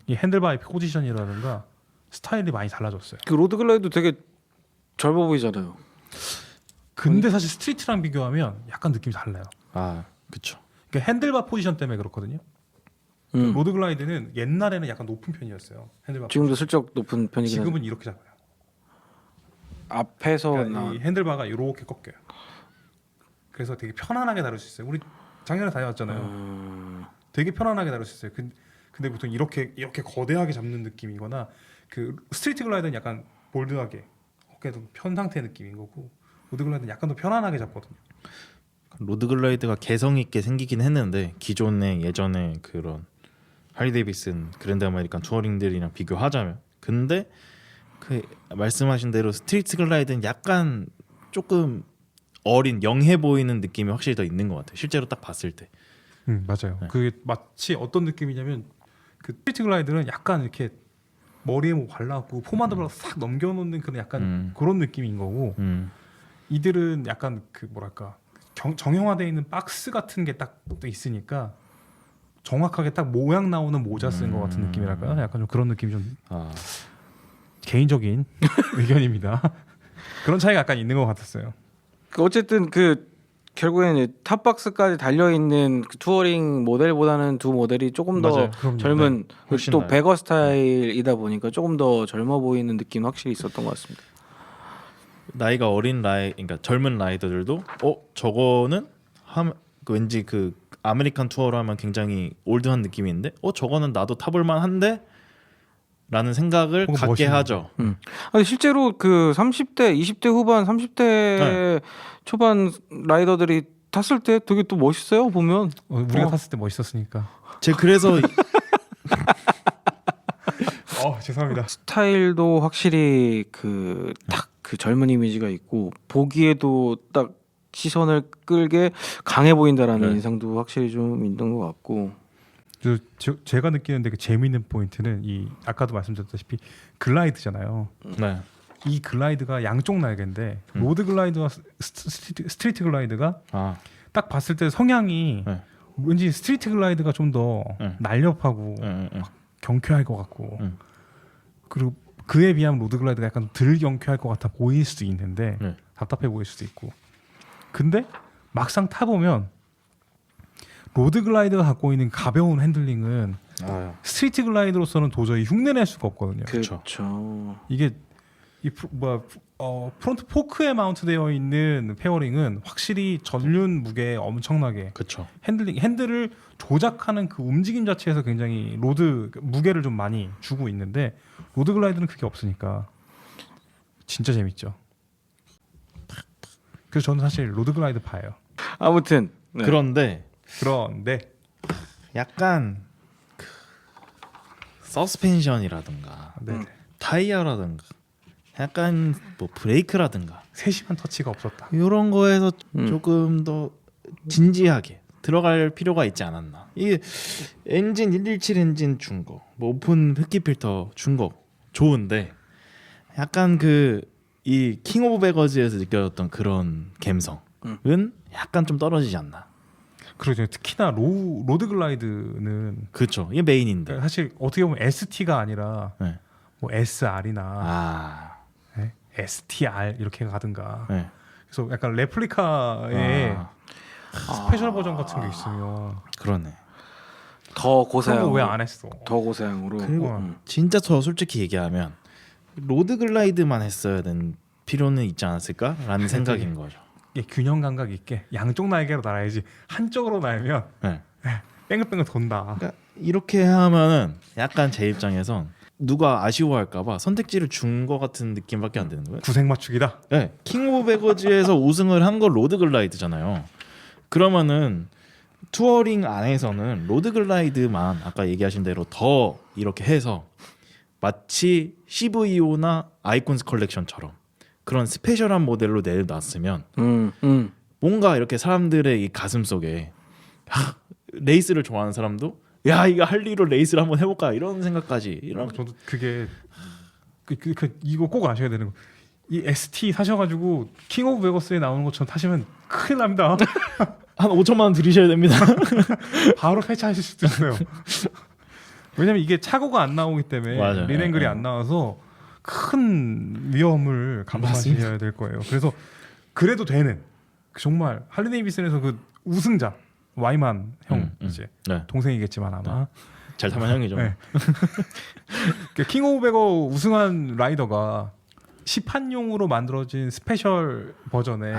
이 핸들바의 포지션이라든가 스타일이 많이 달라졌어요. 그 로드 글라이드 되게 젊어 보이잖아요. 근데 사실 스트리트랑 비교하면 약간 느낌이 달라요. 그렇죠. 그러니까 핸들바 포지션 때문에 그렇거든요. 로드 글라이드는 옛날에는 약간 높은 편이었어요. 핸들바 지금도 슬쩍 높은 편이긴 한데 지금은 이렇게 잡아요. 앞에서 그러니까 이 핸들바가 이렇게 꺾여요. 그래서 되게 편안하게 다룰 수 있어요. 우리 작년에 다녀왔잖아요. 되게 편안하게 다룰 수 있어요. 근데 보통 이렇게 거대하게 잡는 느낌이거나 그 스트리트 글라이더는 약간 볼드하게 어깨도 편 상태 느낌인 거고 로드 글라이더는 약간 더 편안하게 잡거든요. 로드 글라이드가 개성 있게 생기긴 했는데 기존의 예전에 그런 할리 데이비슨 그랜드 아메리칸 투어링들이랑 비교하자면 근데 그 말씀하신 대로 스트리트 글라이드는 약간 조금 어린 영해 보이는 느낌이 확실히 더 있는 것 같아요. 실제로 딱 봤을 때. 맞아요. 네. 그게 마치 어떤 느낌이냐면 그 스트리트 글라이더는 약간 이렇게 머리에 뭐 발라갖고 포마드 발라서 싹 넘겨놓는 그런 약간 그런 느낌인 거고 이들은 약간 그 뭐랄까 정형화되어 있는 박스 같은 게 딱 있으니까 정확하게 딱 모양 나오는 모자 쓴 것 같은 느낌이랄까요? 약간 좀 그런 느낌이 좀 개인적인 의견입니다. 그런 차이가 약간 있는 것 같았어요. 어쨌든 그 결국에는 탑박스까지 달려 있는 그 투어링 모델보다는 두 모델이 조금 더 맞아요. 그럼요. 젊은 훨씬 또 나아요. 배거 스타일이다 보니까 조금 더 젊어 보이는 느낌은 확실히 있었던 것 같습니다. 나이가 어린 그러니까 젊은 라이더들도 저거는 왠지 그 아메리칸 투어로 하면 굉장히 올드한 느낌인데 저거는 나도 타볼만 한데 라는 생각을 뭔가 갖게 멋있는데. 하죠. 아니, 실제로 그 30대, 20대 후반, 30대 초반 라이더들이 탔을 때 되게 또 멋있어요 보면. 우리가 탔을 때 멋있었으니까. 제가 그래서 죄송합니다. 스타일도 확실히 그 딱 그 젊은 이미지가 있고 보기에도 딱 시선을 끌게 강해 보인다라는 네. 인상도 확실히 좀 있는 것 같고. 제가 느끼는데 그 재미있는 포인트는 이 아까도 말씀드렸다시피 글라이드잖아요. 네. 이 글라이드가 양쪽 날개인데 로드 글라이드와 스트리트 글라이드가 딱 봤을 때 성향이 네. 왠지 스트리트 글라이드가 좀 더 네. 날렵하고 네. 경쾌할 것 같고 음. 그리고 그에 비하면 로드 글라이드가 약간 덜 경쾌할 것 같아 보일 수도 있는데 네. 답답해 보일 수도 있고 근데 막상 타보면 로드 글라이드가 갖고 있는 가벼운 핸들링은 스트리트 글라이드로서는 도저히 흉내낼 수가 없거든요. 그렇죠. 이게 프론트 포크에 마운트되어 있는 페어링은 확실히 전륜 무게에 엄청나게 그렇죠. 핸들을 조작하는 그 움직임 자체에서 굉장히 로드 무게를 좀 많이 주고 있는데 로드 글라이드는 그게 없으니까 진짜 재밌죠. 그래서 저는 사실 로드 글라이드 파예요. 아무튼 네. 그런데 약간 그 서스펜션이라든가 타이어라든가 약간 뭐 브레이크라든가 세심한 터치가 없었다. 이런 거에서 조금 더 진지하게 들어갈 필요가 있지 않았나. 이게 엔진 117 엔진 준 거, 뭐 오픈 흡기 필터 준 거 좋은데 약간 그 이 킹 오브 베거즈에서 느껴졌던 그런 감성은 약간 좀 떨어지지 않나. 그렇죠. 특히나 로드 글라이드는 그렇죠. 이게 메인인데. 사실 어떻게 보면 ST가 아니라 네. 뭐 SR이나 STR 이렇게 가든가. 네. 그래서 약간 레플리카의 스페셜 버전 같은 게 있으면 그러네. 더 그런 고사양. 거 왜 안 했어? 더 고사양으로. 그리고 진짜 저 솔직히 얘기하면 로드 글라이드만 했어야 된 필요는 있지 않았을까라는 생각인 거죠. 이게 균형 감각 있게 양쪽 날개로 날아야지 한쪽으로 날면 네. 뺑글뺑글 돈다. 그러니까 이렇게 하면은 약간 제 입장에선 누가 아쉬워할까봐 선택지를 준 거 같은 느낌밖에 안 드는 거예요. 구색 맞추기다. 네, 킹 오브 베거즈에서 우승을 한 거 로드 글라이드잖아요. 그러면은 투어링 안에서는 로드 글라이드만 아까 얘기하신 대로 더 이렇게 해서 마치 CVO나 아이콘스 컬렉션처럼 그런 스페셜한 모델로 내놨으면 뭔가 이렇게 사람들의 이 가슴 속에 레이스를 좋아하는 사람도 야 이거 할리로 레이스를 한번 해볼까 이런 생각까지 이런. 저도 그게 이거 꼭 아셔야 되는 거. 이 ST 사셔가지고 킹 오브 베거스에 나오는 것처럼 타시면 큰일 납니다. 한 5천만 원 들이셔야 됩니다. 바로 폐차하실 수도 있어요. 왜냐면 이게 차고가 안 나오기 때문에 맞아요. 린앵글이 안 나와서 큰 위험을 감수하셔야 될 거예요. 그래서 그래도 되는 정말 할리 데이비슨에서 그 우승자 와이만 형 이제 네. 동생이겠지만 아마 잘 타면 형이죠. 네. 킹 오브 베거 우승한 라이더가 시판용으로 만들어진 스페셜 버전에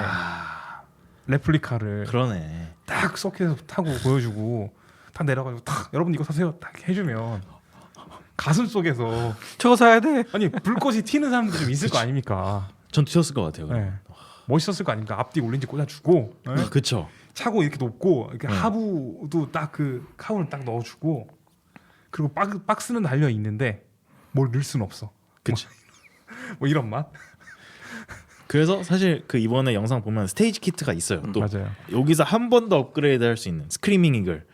레플리카를 그러네. 딱 서킷에서 타고 보여주고 딱 내려가지고 딱 여러분 이거 사세요 딱 해주면 가슴 속에서 저거 사야 돼. 아니 불꽃이 튀는 사람들 좀 있을 거 아닙니까? 전 튀었을 것 같아요. 네. 멋있었을 거 아닙니까? 앞뒤 올린지 꽂아주고 네? 그렇죠. 차고 이렇게 높고 이렇게 네. 하부도 딱 그 카운을 딱 넣어주고 그리고 박스는 달려 있는데 뭘 넣을 수는 없어. 그렇죠. 뭐 이런 맛? 그래서 사실 그 이번에 영상 보면 스테이지 키트가 있어요. 또 맞아요. 여기서 한 번 더 업그레이드 할 수 있는 스크리밍 이글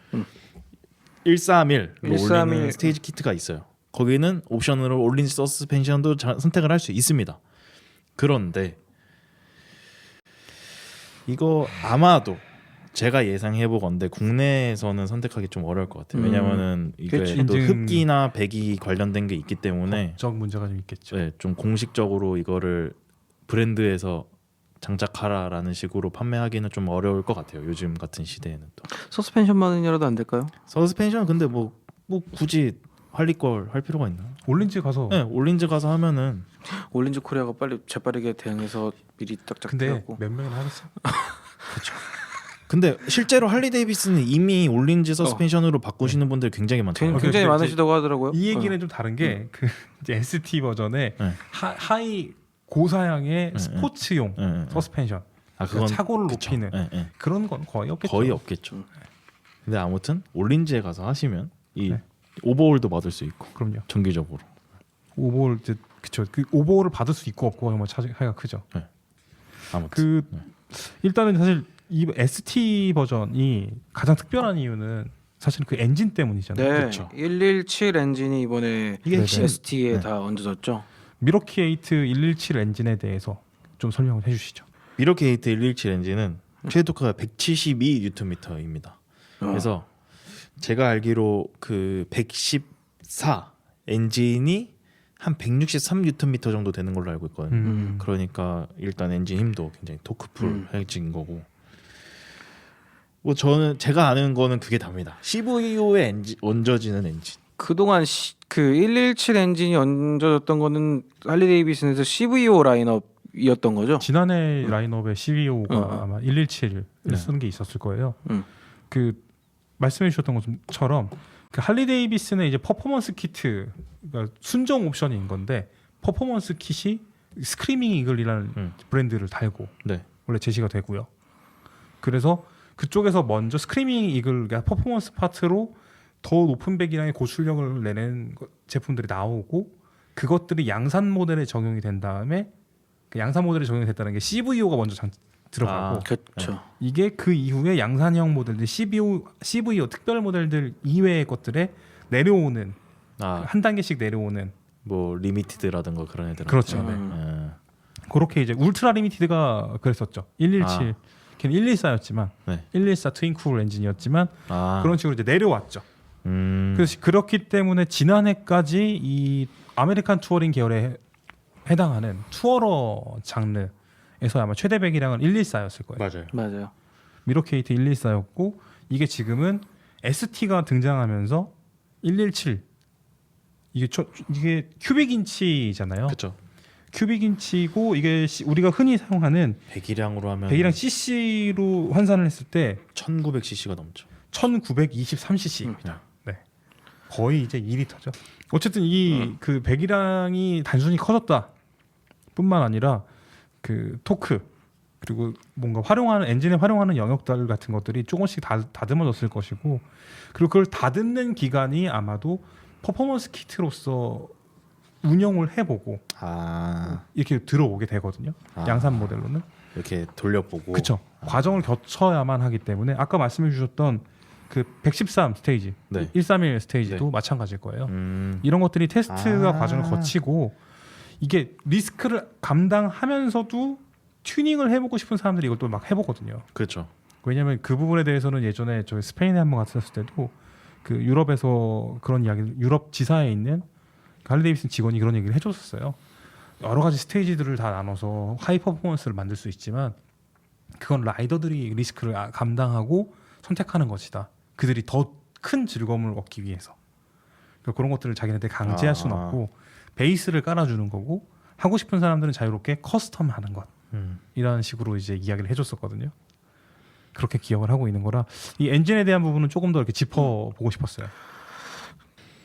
131로 131. 올리는 스테이지 키트가 있어요. 거기는 옵션으로 올린 서스펜션도 선택을 할 수 있습니다. 그런데 이거 아마도 제가 예상해보건데 국내에서는 선택하기 좀 어려울 것 같아요. 왜냐면은 이게 그치. 또 인증- 흡기나 배기 관련된 게 있기 때문에 법적 문제가 좀 있겠죠. 네, 좀 공식적으로 이거를 브랜드에서 장착하라라는 식으로 판매하기는 좀 어려울 것 같아요. 요즘 같은 시대에는 또 서스펜션만이라도 안 될까요? 서스펜션 근데 뭐 굳이 할리 걸 할 필요가 있나? 올린지 가서 네, 올린즈 가서 하면은 올린즈 코리아가 빨리 재빠르게 대응해서 미리 딱딱 근데 하고. 몇 명이나 하겠어? 근데 실제로 할리 데이비스는 이미 올린즈 서스펜션으로 바꾸시는 분들 굉장히 많더라고요. 그 굉장히 이제 많으시다고 하더라고요. 이 얘기는 좀 다른 게 그 이제 ST 버전의 네. 하이 고사양의 네, 스포츠용 네, 네. 서스펜션 아 그건 차고를 그쵸. 높이는 네, 네. 그런 건 거의 없겠죠. 거의 없겠죠. 근데 아무튼 올린즈에 가서 하시면 이 네. 오버홀도 받을 수 있고 그럼요. 정기적으로. 오버홀 이제 그쵸. 그 오버홀을 받을 수 있고 없고 정말 차이가 크죠. 아무튼 그 네. 일단은 사실 이 ST 버전이 가장 특별한 이유는 사실 그 엔진 때문이잖아요. 네, 그쵸. 117 엔진이 이번에 이게 핵심- ST에 네. 다 얹어졌죠. 미러키 에이트 117 엔진에 대해서 좀 설명을 해주시죠. 미러게이트 117 엔진은 최대 토크가 172 뉴턴미터입니다. 그래서 제가 알기로 그 114 엔진이 한 163 뉴턴미터 정도 되는 걸로 알고 있거든요. 그러니까 일단 엔진 힘도 굉장히 토크풀해진 거고. 뭐 저는 제가 아는 거는 그게 답니다. CVO에 얹어지는 엔진. 그동안 그 117 엔진이 얹어졌던 거는 할리 데이비슨에서 CVO 라인업이었던 거죠. 지난해 라인업에 CVO가 어. 아마 117을 네. 쓰는 게 있었을 거예요. 음. 그 말씀해 주셨던 것처럼 그 할리 데이비슨의 이제 퍼포먼스 키트 그러니까 순정 옵션인 건데 퍼포먼스 킷이 스크리밍 이글이라는 브랜드를 달고 네. 원래 제시가 되고요. 그래서 그쪽에서 먼저 스크리밍 이글 그러니까 퍼포먼스 파트로 더 높은 배기량의 고출력을 내는 제품들이 나오고 그것들이 양산 모델에 적용이 된 다음에 그 양산 모델에 적용이 됐다는 게 CVO가 먼저 들어가고 그렇죠. 이게 그 이후에 양산형 모델들 CVO 특별 모델들 이외의 것들에 내려오는 아, 한 단계씩 내려오는 뭐 리미티드라든가 그런 애들. 그렇죠. 네. 그렇게 이제 울트라 리미티드가 그랬었죠. 117 걔는 114였지만 네. 114 트윈쿨 엔진이었지만 아, 그런 식으로 이제 내려왔죠. 음. 그래서 그렇기 때문에 지난해까지 이 아메리칸 투어링 계열에 해당하는 투어러 장르에서 아마 최대 배기량은 114였을 거예요. 맞아요. 맞아요. 미러케이트 114였고 이게 지금은 ST가 등장하면서 117 이게 큐빅 인치잖아요. 그렇죠. 큐빅 인치고 이게 우리가 흔히 사용하는 배기량으로 하면 배기량 cc로 환산을 했을 때 1900cc가 넘죠. 1923cc입니다. 네. 거의 이제 2리터죠. 어쨌든 이 그 배기량이 단순히 커졌다 뿐만 아니라 그 토크 그리고 뭔가 활용하는 엔진에 활용하는 영역들 같은 것들이 조금씩 다듬어졌을 것이고 그리고 그걸 다듬는 기간이 아마도 퍼포먼스 키트로서 운영을 해보고 아, 이렇게 들어오게 되거든요. 아. 양산 모델로는. 이렇게 돌려보고. 그렇죠. 과정을 거쳐야만 하기 때문에 아까 말씀해 주셨던 그 113 스테이지, 네. 131 스테이지도 네. 마찬가지일 거예요. 음. 이런 것들이 테스트가 아. 과정을 거치고 이게 리스크를 감당하면서도 튜닝을 해보고 싶은 사람들이 이걸 또 막 해보거든요. 그렇죠. 왜냐하면 그 부분에 대해서는 예전에 저희 스페인에 한번 갔었을 때도 그 유럽에서 그런 이야기를 유럽 지사에 있는 할리 데이비슨 직원이 그런 얘기를 해줬었어요. 여러 가지 스테이지들을 다 나눠서 하이 퍼포먼스를 만들 수 있지만 그건 라이더들이 리스크를 감당하고 선택하는 것이다. 그들이 더 큰 즐거움을 얻기 위해서 그러니까 그런 것들을 자기네한테 강제할 수는 없고 베이스를 깔아주는 거고 하고 싶은 사람들은 자유롭게 커스텀하는 것 이라는 식으로 이제 이야기를 해줬었거든요. 그렇게 기억을 하고 있는 거라 이 엔진에 대한 부분은 조금 더 이렇게 짚어보고 싶었어요.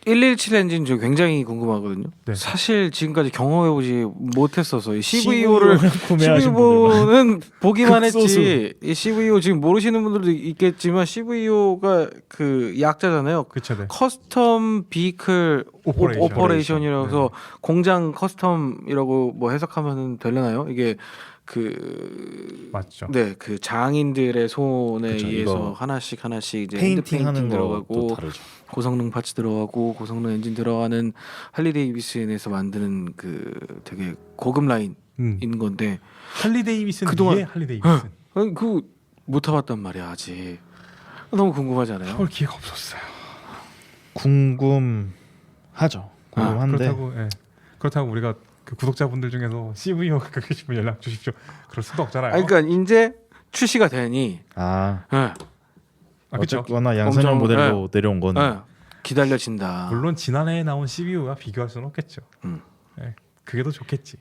117 엔진 저 굉장히 궁금하거든요. 네. 사실 지금까지 경험해보지 못했어서 이 CVO를 구매하신 분들만 CVO는 보기만 극소수. 했지 이 CVO 지금 모르시는 분들도 있겠지만 CVO가 그 약자잖아요. 그렇죠, 네. 커스텀 비클 오퍼레이션. 오퍼레이션이라고 해서 네. 공장 커스텀이라고 뭐 해석하면 되려나요? 이게 그 맞죠. 네, 그 장인들의 손에 그쵸, 의해서 이거 하나씩 이제 페인팅 하는 핸드 것도 들어가고 다르죠. 고성능 파츠 들어가고 고성능 엔진 들어가는 할리 데이비슨에서 만드는 그 되게 고급 라인인 건데 할리 데이비슨 그동안- 위에 할리 데이비슨. 아니, 그거 못 타봤단 말이야 아직. 너무 궁금하잖아요. 타볼 기회가 없었어요. 궁금하죠. 궁금한데 그렇다고 우리가 그 구독자분들 중에서 CVO 갖고 계신 분 연락 주십시오. 그럴 수도 없잖아요. 아니, 그러니까 이제 출시가 되니 아 예, 그렇죠. 어쨌거나 양산형 엄청- 모델로 내려온 건 예, 기다려진다. 물론 지난해에 나온 CVO와 비교할 수는 없겠죠. 음. 예, 그게 더 좋겠지.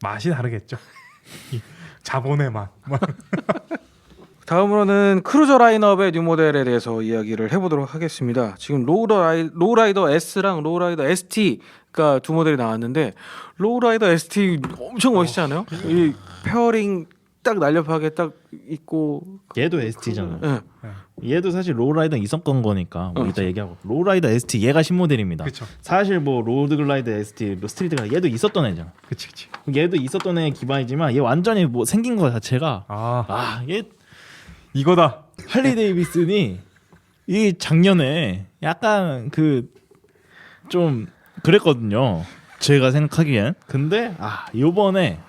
맛이 다르겠죠. 이 자본의 맛. 다음으로는 크루저 라인업의 뉴 모델에 대해서 이야기를 해보도록 하겠습니다. 지금 로우라이더 S랑 로우라이더 ST가 두 모델이 나왔는데 로우라이더 ST 엄청 멋있지 않아요? 이 페어링 딱 날렵하게 딱 있고 얘도 ST잖아요. 예. 얘도 사실 로우라이더 있었던 거니까 뭐 어. 이따 얘기하고 로우라이더 ST 얘가 신모델입니다. 그렇죠. 사실 뭐 로드글라이더 ST, 스트리트가 얘도 있었던 애잖아. 그치. 얘도 있었던 애 기반이지만 얘 완전히 뭐 생긴 거 자체가 얘 이거다. 할리 데이비슨이 이 작년에 약간 그 좀 그랬거든요. 제가 생각하기엔. 근데 요번에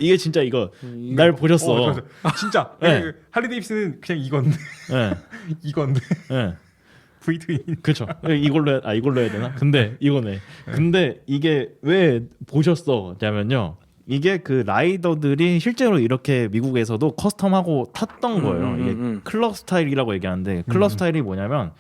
이게 진짜 이거 날 보셨어. 진짜. 네. 그 할리 데이비슨은 그냥 이건데. 예. 이건데. 예. V2인. 그렇죠. 이걸로 해야 되나? 근데 이거네. 근데 이게 왜 보셨어냐면요. 이게 그 라이더들이 실제로 이렇게 미국에서도 커스텀하고 탔던 거예요. 이게 클럽 스타일이라고 얘기하는데 클럽 스타일이 뭐냐면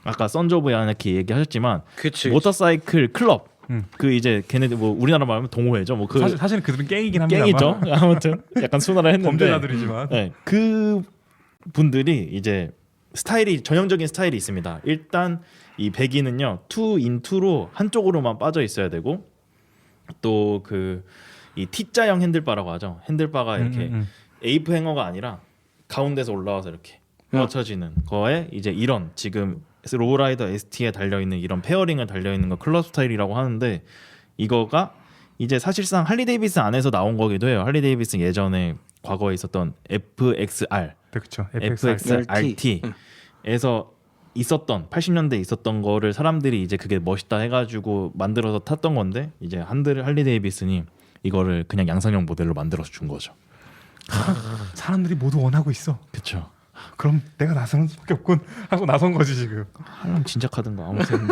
아까 선즈 오브 야네키 얘기하셨지만 그치. 모터사이클 클럽 음. 그 이제 걔네들 뭐 우리나라 말하면 동호회죠. 뭐 그 사실은 그들은 갱이긴 합니다. 갱이죠. 아무튼 약간 순화를 했는데 범죄자들이지만. 네, 그 분들이 이제 스타일이 전형적인 스타일이 있습니다. 일단 이 배기는요 2in2로 한쪽으로만 빠져 있어야 되고 또 그 이 T자형 핸들바라고 하죠. 핸들바가 이렇게 에이프 행어가 아니라 가운데서 올라와서 이렇게 뻗쳐지는 거에 이제 이런 지금 로우라이더 ST에 달려 있는 이런 페어링을 달려 있는 거 클럽 스타일이라고 하는데 이거가 이제 사실상 할리 데이비슨 안에서 나온 거기도 해요. 할리 데이비슨 예전에 과거에 있었던 FXR, 그렇죠. FXRT에서 있었던 80년대 있었던 거를 사람들이 이제 그게 멋있다 해가지고 만들어서 탔던 건데 이제 할리 데이비슨이 이거를 그냥 양산형 모델로 만들어서 준 거죠. 사람들이 모두 원하고 있어. 그렇죠. 그럼 내가 나서는 수밖에 없군 하고 나선 거지 지금. 하려면 진작하든가 아무튼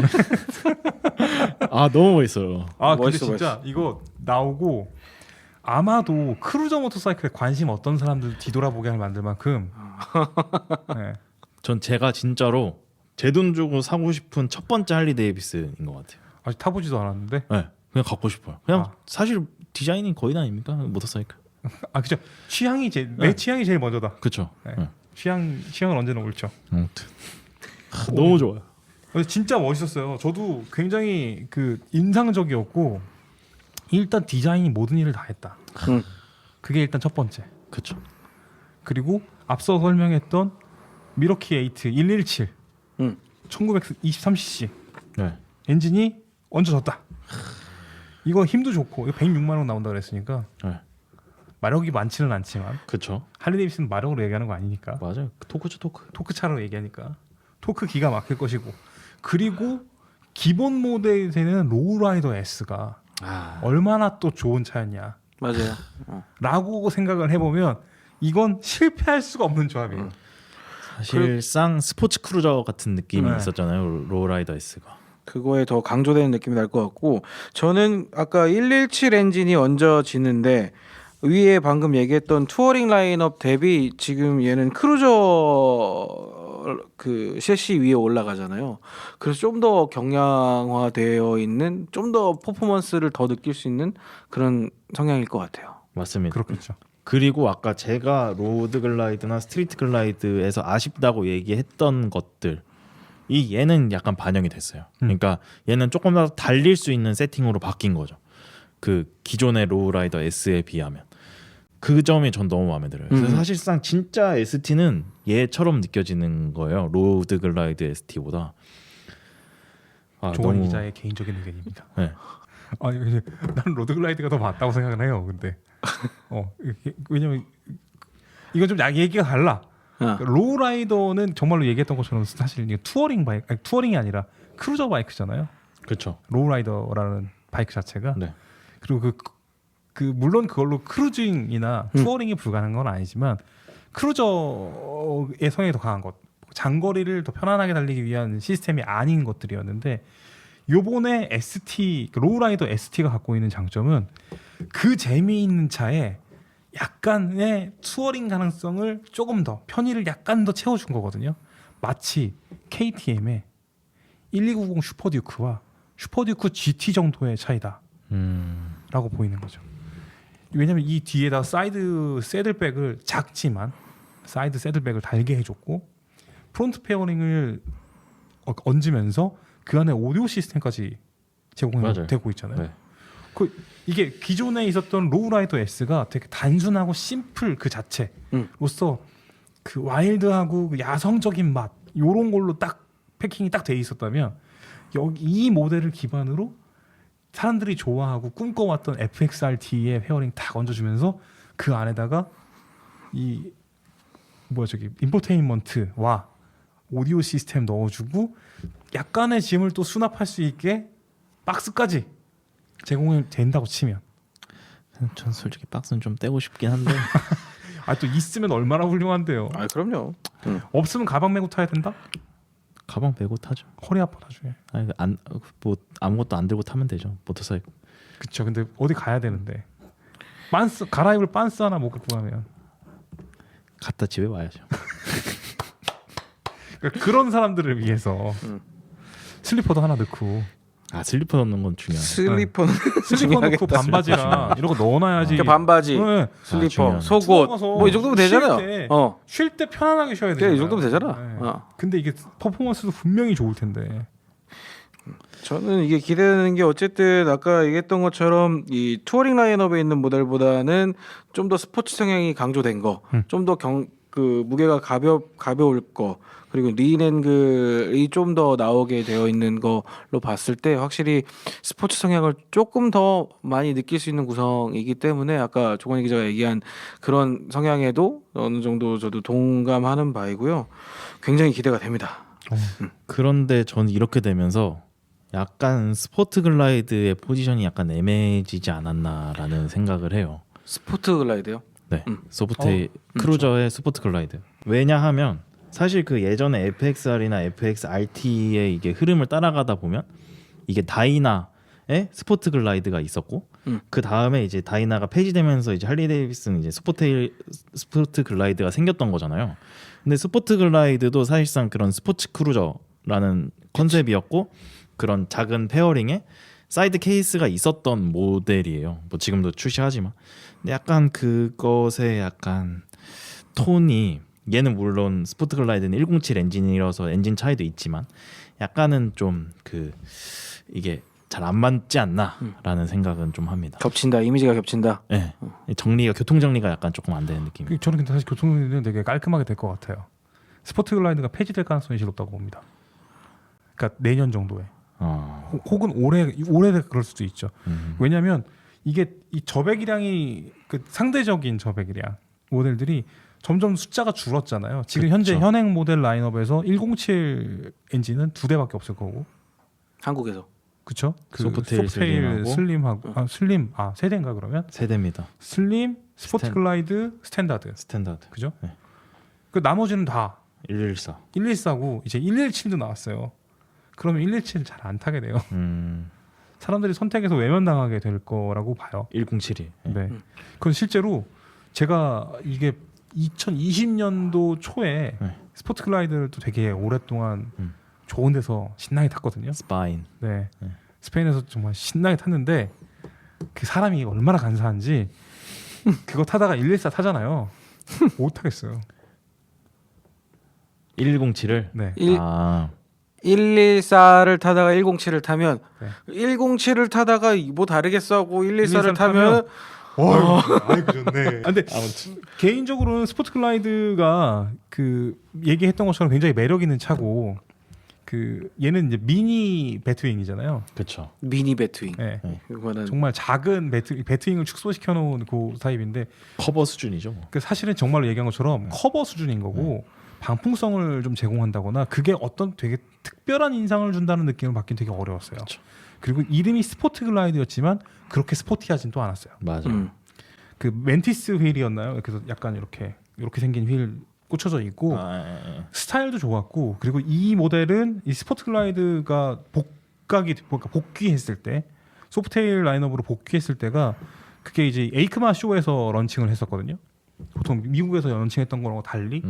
너무 멋있어요. 근데 멋있어, 진짜 이거 나오고 아마도 크루저 모터사이클에 관심 없던 사람들 뒤돌아보게 할 만들 만큼 네. 전 제가 진짜로 제 돈 주고 사고 싶은 첫 번째 할리 데이비슨인 것 같아요. 아직 타보지도 않았는데. 네, 그냥 갖고 싶어요. 그냥 사실 디자인이 거의 다 아닙니까? 모터사이클. 그죠. 내 취향이 제일 먼저다. 그렇죠. 네. 취향은 언제나 옳죠. 아무튼 너무 좋아요. 근데 진짜 멋있었어요. 저도 굉장히 그 인상적이었고 일단 디자인이 모든 일을 다 했다. 그게 일단 첫 번째. 그렇죠. 그리고 앞서 설명했던 미러키 8 117 1923cc 네. 엔진이 얹어졌다. 이거 힘도 좋고 이거 106만 원 나온다 그랬으니까 네. 마력이 많지는 않지만 그렇죠. 할리 데이비슨 마력으로 얘기하는 거 아니니까 맞아요. 토크죠, 토크. 토크차로 얘기하니까 토크 기가 막힐 것이고 그리고 기본 모델에는 로우라이더 S가 얼마나 또 좋은 차였냐 맞아요. 라고 생각을 해보면 이건 실패할 수가 없는 조합이에요. 사실상 스포츠 크루저 같은 느낌이 네. 있었잖아요. 로우라이더 S가. 그거에 더 강조되는 느낌이 날 것 같고 저는 아까 117 엔진이 얹어지는데 위에 방금 얘기했던 투어링 라인업 대비 지금 얘는 크루저 그 셰시 위에 올라가잖아요. 그래서 좀 더 경량화되어 있는 좀 더 퍼포먼스를 더 느낄 수 있는 그런 성향일 것 같아요. 맞습니다. 그렇겠죠. 그리고 아까 제가 로드 글라이드나 스트리트 글라이드에서 아쉽다고 얘기했던 것들 이 얘는 약간 반영이 됐어요. 그러니까 얘는 조금 더 달릴 수 있는 세팅으로 바뀐 거죠. 그 기존의 로우라이더 S에 비하면 그 점이 전 너무 마음에 들어요. 그래서 사실상 진짜 ST는 얘처럼 느껴지는 거예요. 로드 글라이드 ST보다. 조원 기자의 개인적인 의견입니다. 네. 아니 나는 로드글라이드가 더 맞다고 생각을 해요. 근데 왜냐면 이건 좀 얘기가 달라. 로우라이더는 정말로 얘기했던 것처럼 사실 이게 투어링 바이크, 아니, 투어링이 아니라 크루저 바이크잖아요. 그렇죠. 로우라이더라는 바이크 자체가. 네. 그리고 그 물론 그걸로 크루징이나 투어링이 불가능한 건 아니지만 크루저의 성향이 더 강한 것, 장거리를 더 편안하게 달리기 위한 시스템이 아닌 것들이었는데 요번에 ST 로우라이더 ST가 갖고 있는 장점은 그 재미있는 차에 약간의 투어링 가능성을 조금 더 편의를 약간 더 채워준 거거든요. 마치 KTM의 1290 슈퍼듀크와 슈퍼듀크 GT 정도의 차이다 라고 보이는 거죠. 왜냐면 이 뒤에다 사이드 새들백을 작지만 사이드 새들백을 달게 해줬고 프론트 페어링을 얹으면서 그 안에 오디오 시스템까지 제공되고 있잖아요. 네. 이게 기존에 있었던 로우라이더 S가 되게 단순하고 심플 그 자체로서 그 와일드하고 그 야성적인 맛 이런 걸로 딱 패킹이 딱 돼 있었다면 여기 이 모델을 기반으로 사람들이 좋아하고 꿈꿔왔던 FXRT의 페어링 딱 얹어주면서 그 안에다가 이 인포테인먼트와 오디오 시스템 넣어주고 약간의 짐을 또 수납할 수 있게 박스까지 제공이 된다고 치면 전 솔직히 박스는 좀 떼고 싶긴 한데 또 있으면 얼마나 훌륭한데요. 그럼요. 없으면 가방 메고 타야 된다? 가방 메고 타죠. 허리 아파 나중에. 뭐 아무것도 안 들고 타면 되죠. 모터사이클. 그쵸. 근데 어디 가야 되는데 갈아입을 빤스 하나 못 갖고 가면 갖다 집에 와야죠. 그러니까 그런 사람들을 위해서 슬리퍼도 하나 넣고 슬리퍼 넣는 건 중요하죠. 슬리퍼 넣고 반바지랑 이런 거 넣어놔야지. 반바지, 네. 슬리퍼, 중요하네. 속옷 뭐 이 정도면 되잖아요. 쉴 때 편안하게 쉬어야 돼요. 그래, 이 정도면 되잖아. 근데 이게 퍼포먼스도 분명히 좋을 텐데. 저는 이게 기대되는 게 어쨌든 아까 얘기했던 것처럼 이 투어링 라인업에 있는 모델보다는 좀 더 스포츠 성향이 강조된 거, 좀 더 그 무게가 가벼울 거, 그리고 리앤글이 좀 더 나오게 되어 있는 걸로 봤을 때 확실히 스포츠 성향을 조금 더 많이 느낄 수 있는 구성이기 때문에 아까 조건희 기자가 얘기한 그런 성향에도 어느 정도 저도 동감하는 바이고요. 굉장히 기대가 됩니다. 그런데 저는 이렇게 되면서 약간 스포트 글라이드의 포지션이 약간 애매해지지 않았나라는 생각을 해요. 스포트 글라이드요? 네, 크루저의 스포트 글라이드. 왜냐하면 사실 그 예전에 FXR이나 FXRT의 이게 흐름을 따라가다 보면 이게 다이나의 스포트 글라이드가 있었고 그 다음에 이제 다이나가 폐지되면서 이제 할리 데이비슨 이제 스포트 글라이드가 생겼던 거잖아요. 근데 스포트 글라이드도 사실상 그런 스포츠 크루저라는 컨셉이었고 그런 작은 페어링에 사이드 케이스가 있었던 모델이에요. 뭐 지금도 출시하지만 근데 약간 그것의 약간 톤이 얘는 물론 스포트 글라이드는 107 엔진이라서 엔진 차이도 있지만 약간은 좀 그 이게 잘 안 맞지 않나라는 생각은 좀 합니다. 겹친다, 이미지가 겹친다. 네, 교통 정리가 약간 조금 안 되는 느낌. 저는 근데 사실 교통 정리는 되게 깔끔하게 될 것 같아요. 스포트 글라이드가 폐지될 가능성이 제일 높다고 봅니다. 그러니까 내년 정도에. 혹은 올해 그럴 수도 있죠. 왜냐하면 이게 이 저배기량이 그 상대적인 저배기량 모델들이 점점 숫자가 줄었잖아요. 지금 현재 현행 모델 라인업에서 107 엔진은 2대밖에 없을 거고 한국에서. 그렇죠? 그 소프테일 슬림하고 슬림 3대인가 그러면? 3대입니다. 슬림, 스포트 글라이드, 스탠다드. 그죠? 네. 그 나머지는 다 114. 114고 이제 117도 나왔어요. 그러면 117을 잘 안 타게 돼요. 사람들이 선택해서 외면당하게 될 거라고 봐요. 107이. 네. 그건 실제로 제가 이게 2020년도 초에 스포트 글라이드를 또 되게 오랫동안 좋은 데서 신나게 탔거든요. 스파인. 네. 스페인에서 정말 신나게 탔는데 그 사람이 얼마나 간사한지 그거 타다가 114 타잖아요. 못 타겠어요. 1107을 네. 114를 타다가 107을 타면 네. 107을 타다가 뭐 다르겠어 하고 114를 타면 아이고 좋네. 근데 아무튼 개인적으로는 스포츠 글라이드가 그 얘기했던 것처럼 굉장히 매력 있는 차고 그 얘는 이제 미니 배트윙이잖아요. 그렇죠. 미니 배트윙. 네. 이거는 정말 작은 배트윙을 축소시켜 놓은 그 타입인데 커버 수준이죠. 뭐. 그 사실은 정말로 얘기한 것처럼 커버 수준인 거고 방풍성을 좀 제공한다거나 그게 어떤 되게 특별한 인상을 준다는 느낌을 받긴 되게 어려웠어요. 그쵸. 그리고 이름이 스포트 글라이드였지만 그렇게 스포티하진 또 않았어요. 맞아요. 그 멘티스 휠이었나요? 그래서 약간 이렇게 생긴 휠 꽂혀져 있고 스타일도 좋았고 그리고 이 모델은 이 스포트 글라이드가 복귀했을 때 소프트테일 라인업으로 복귀했을 때가 그게 이제 에이크마 쇼에서 런칭을 했었거든요. 보통 미국에서 런칭했던 거랑 달리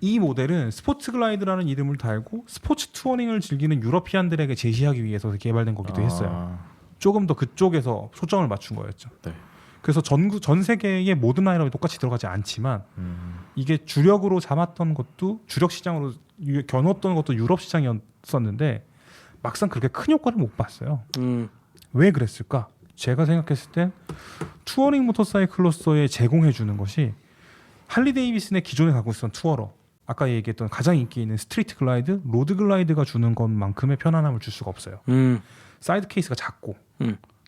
이 모델은 스포츠 글라이드라는 이름을 달고 스포츠 투어링을 즐기는 유러피안들에게 제시하기 위해서 개발된 거기도 했어요. 조금 더 그쪽에서 초점을 맞춘 거였죠. 네. 그래서 전 세계의 모든 라인업이 똑같이 들어가지 않지만 이게 주력으로 잡았던 것도 주력 시장으로 겨눴던 것도 유럽 시장이었었는데 막상 그렇게 큰 효과를 못 봤어요. 왜 그랬을까? 제가 생각했을 땐 투어링 모터사이클로서의 제공해 주는 것이 할리 데이비슨의 기존에 갖고 있었던 투어러 아까 얘기했던 가장 인기 있는 스트리트 글라이드, 로드 글라이드가 주는 것만큼의 편안함을 줄 수가 없어요. 사이드 케이스가 작고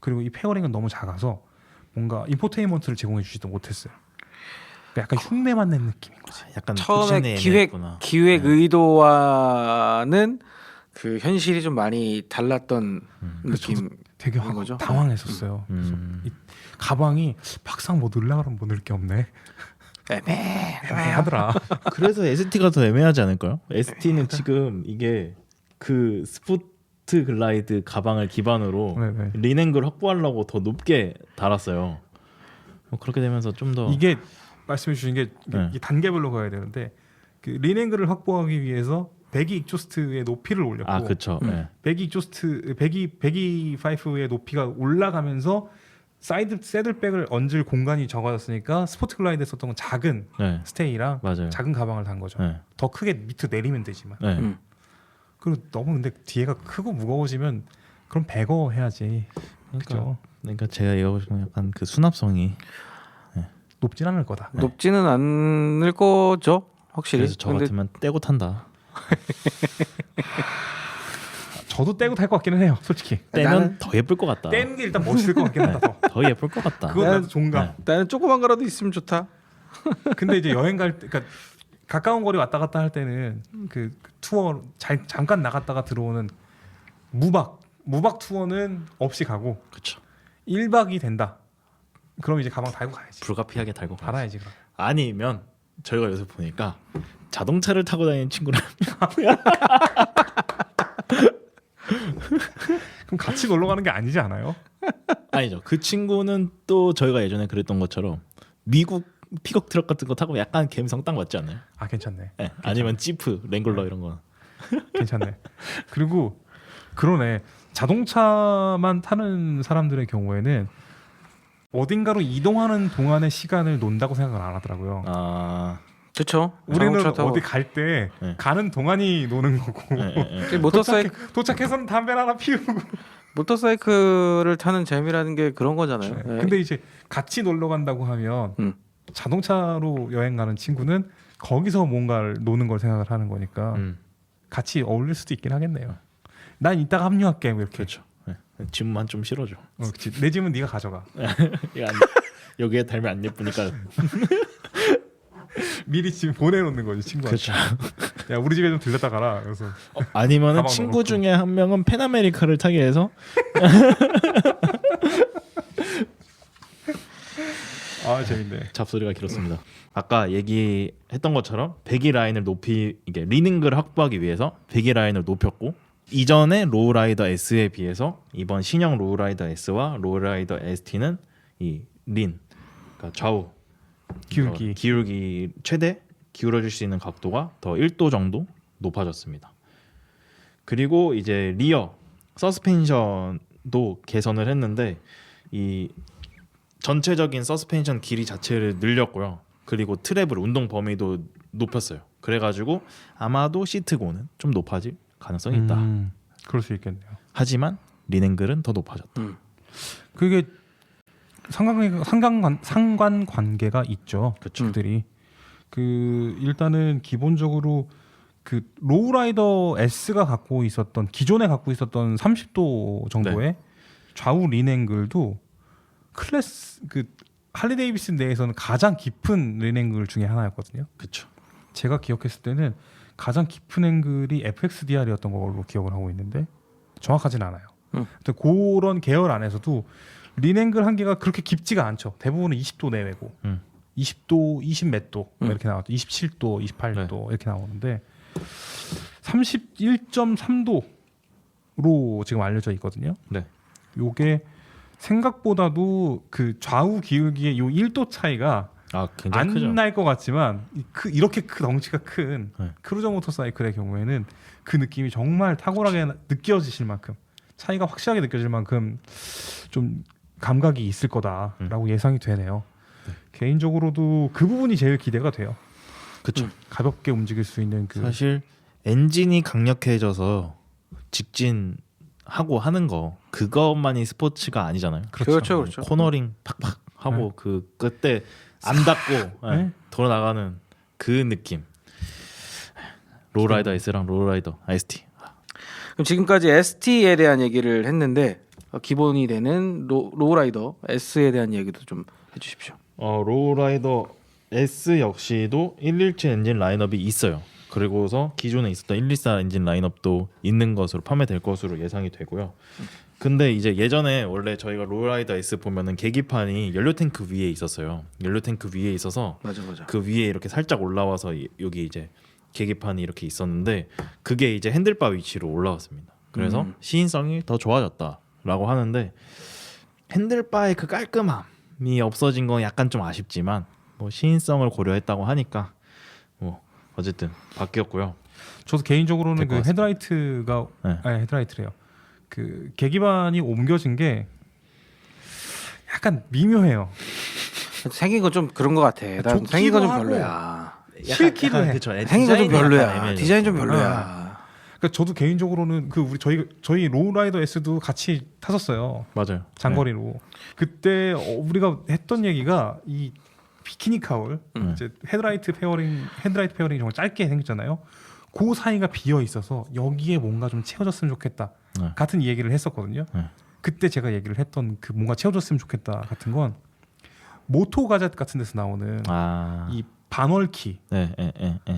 그리고 이 페어링은 너무 작아서 뭔가 인포테인먼트를 제공해 주지도 못했어요. 그러니까 약간 흉내만 낸 느낌인 거지. 약간 처음에 포지션이 기획 애매했구나. 의도와는 그 현실이 좀 많이 달랐던 느낌. 되게 거죠? 당황했었어요. 그래서 이 가방이 막상 뭐 넣으려고 하면 뭐 넣을 게 없네. 애매하더라. 그래서 ST가 더 애매하지 않을까요? ST는 지금 이게 그 스포트 글라이드 가방을 기반으로 네네. 린앵글 확보하려고 더 높게 달았어요. 그렇게 되면서 좀 더 이게 말씀해 주신 게 네. 이 단계별로 가야 되는데 그 린앵글을 확보하기 위해서 배기 익조스트의 높이를 올렸고 그렇죠. 네. 배기 익조스트 배기 파이프의 높이가 올라가면서 사이드 새들백을 얹을 공간이 적어졌으니까 스포트 글라이드에 썼던 건 작은 네. 스테이랑 맞아요. 작은 가방을 단 거죠. 네. 더 크게 밑으로 내리면 되지만 네. 그리고 너무 근데 뒤에가 크고 무거워지면 그럼 배거 해야지. 그죠? 그러니까 제가 얘기하고 약간 그 수납성이 높진 않을 거다. 높지는 않을 거죠, 확실히. 그래서 저 같으면 떼고 탄다. 저도 떼고 탈 것 같기는 해요, 솔직히. 떼면 더 예쁠 것 같다. 떼는 게 일단 멋있을 것 같긴 하다. 더 예쁠 것 같다. 그건 나도 종감. 네. 나는 조그만 거라도 있으면 좋다. 근데 이제 여행 갈 때, 그러니까 가까운 거리 왔다 갔다 할 때는 그 투어 잠깐 나갔다가 들어오는 무박 투어는 없이 가고 그렇죠. 1박이 된다. 그럼 이제 가방 달고 가야지. 불가피하게 달고 가야지. 달아야지 그럼. 아니면 저희가 요새 보니까 자동차를 타고 다니는 친구를 그럼 같이 놀러 가는 게 아니지 않아요? 아니죠. 그 친구는 또 저희가 예전에 그랬던 것처럼 미국 픽업 트럭 같은 거 타고 약간 감성 딱 맞지 않나요? 아 괜찮네. 네. 아니면 지프, 랭글러 이런 거. 괜찮네. 그리고 그러네. 자동차만 타는 사람들의 경우에는 어딘가로 이동하는 동안의 시간을 논다고 생각을 안 하더라고요. 그렇죠. 우리는 어디 갈 때 네. 가는 동안이 노는 거고 도착해서는 담배 하나 피우고. 모터사이클을 타는 재미라는 게 그런 거잖아요. 네. 근데 이제 같이 놀러 간다고 하면 자동차로 여행 가는 친구는 거기서 뭔가를 노는 걸 생각을 하는 거니까 같이 어울릴 수도 있긴 하겠네요. 난 이따가 합류할게 뭐 이렇게. 그렇죠. 네. 짐만 좀 실어줘. 그치. 내 짐은 네가 가져가. 여기에 달면 안 예쁘니까. 미리 짐 보내놓는 거지 친구한테. 그렇죠. 야 우리 집에 좀 들렸다 가라. 그래서 아니면은 가방 친구 넣어놓고. 중에 한 명은 팬아메리카를 타게 해서 아 재밌네. 잡소리가 길었습니다. 아까 얘기했던 것처럼 배기 라인을 이게 리닝글을 확보하기 위해서 배기 라인을 높였고 이전의 로우라이더 S에 비해서 이번 신형 로우라이더 S와 로우라이더 ST는 이 그러니까 좌우 기울기 최대 기울어질 수 있는 각도가 더 1도 정도 높아졌습니다. 그리고 이제 리어 서스펜션도 개선을 했는데 이 전체적인 서스펜션 길이 자체를 늘렸고요. 그리고 트랩을 운동 범위도 높였어요. 그래가지고 아마도 시트고는 좀 높아질 가능성이 있다. 그럴 수 있겠네요. 하지만 린앵글은 더 높아졌다. 그게 상관관계가 있죠. 그쵸. 그들이 그 일단은 기본적으로 그 로우라이더 S가 갖고 있었던 기존에 갖고 있었던 30도 정도의 좌우 린앵글도 클래스 그 할리 데이비슨 내에서는 가장 깊은 린앵글 중에 하나였거든요. 그렇죠. 제가 기억했을 때는 가장 깊은 앵글이 FXDR이었던 걸로 기억을 하고 있는데 정확하진 않아요. 근데 그런 계열 안에서도 린앵글 한계가 그렇게 깊지가 않죠. 대부분은 20도 내외고 20도, 20몇 도 이렇게 나왔죠. 27도, 28도 이렇게 나오는데 31.3도로 지금 알려져 있거든요. 네. 요게 생각보다도 그 좌우 기울기의 요 1도 차이가 굉장히 크죠. 안 날 것 같지만 이렇게 덩치가 큰 네. 크루저 모터사이클의 경우에는 그 느낌이 정말 탁월하게 느껴지실 만큼 차이가 확실하게 느껴질 만큼 좀 감각이 있을 거다라고 예상이 되네요. 개인적으로도 그 부분이 제일 기대가 돼요. 그렇죠. 가볍게 움직일 수 있는 그 사실 엔진이 강력해져서 직진하고 하는 거 그것만이 스포츠가 아니잖아요. 그렇죠. 코너링 팍팍 하고 그 그때 안 닿고 돌아 나가는 그 느낌. 로우라이더 S랑 로우라이더 ST. 그럼 지금까지 ST에 대한 얘기를 했는데 기본이 되는 로우라이더 S에 대한 얘기도 좀 해주십시오. 로우라이더 S 역시도 117 엔진 라인업이 있어요. 그리고서 기존에 있었던 124 엔진 라인업도 있는 것으로 판매될 것으로 예상이 되고요. 근데 이제 예전에 원래 저희가 로우라이더 S 보면은 계기판이 연료 탱크 위에 있었어요. 연료 탱크 위에 있어서 맞아. 그 위에 이렇게 살짝 올라와서 여기 이제 계기판이 이렇게 있었는데 그게 이제 핸들바 위치로 올라왔습니다. 그래서 시인성이 더 좋아졌다라고 하는데 핸들바의 그 깔끔함이 없어진 건 약간 좀 아쉽지만 뭐 시인성을 고려했다고 하니까 뭐 어쨌든 바뀌었고요. 저도 개인적으로는 될것 그 같습니다. 헤드라이트가 네. 아니 헤드라이트래요. 그 계기판이 옮겨진 게 약간 미묘해요. 생긴 건 좀 그런 것 같아. 난 좋기도 생긴 건 좀 하고 별로야. 싫기도 해. 생긴 건 좀 별로야. 디자인 좀 별로야. 그러니까 저도 개인적으로는 그 우리 저희 로우라이더 S도 같이 탔었어요. 맞아요. 장거리로. 그때 우리가 했던 얘기가 이 비키니 카울 이제 헤드라이트 페어링이 정말 짧게 생겼잖아요. 그 사이가 비어 있어서 여기에 뭔가 좀 채워졌으면 좋겠다 같은 얘기를 했었거든요. 그때 제가 얘기를 했던 그 뭔가 채워졌으면 좋겠다 같은 건 모토 가젯 같은 데서 나오는 이 반월키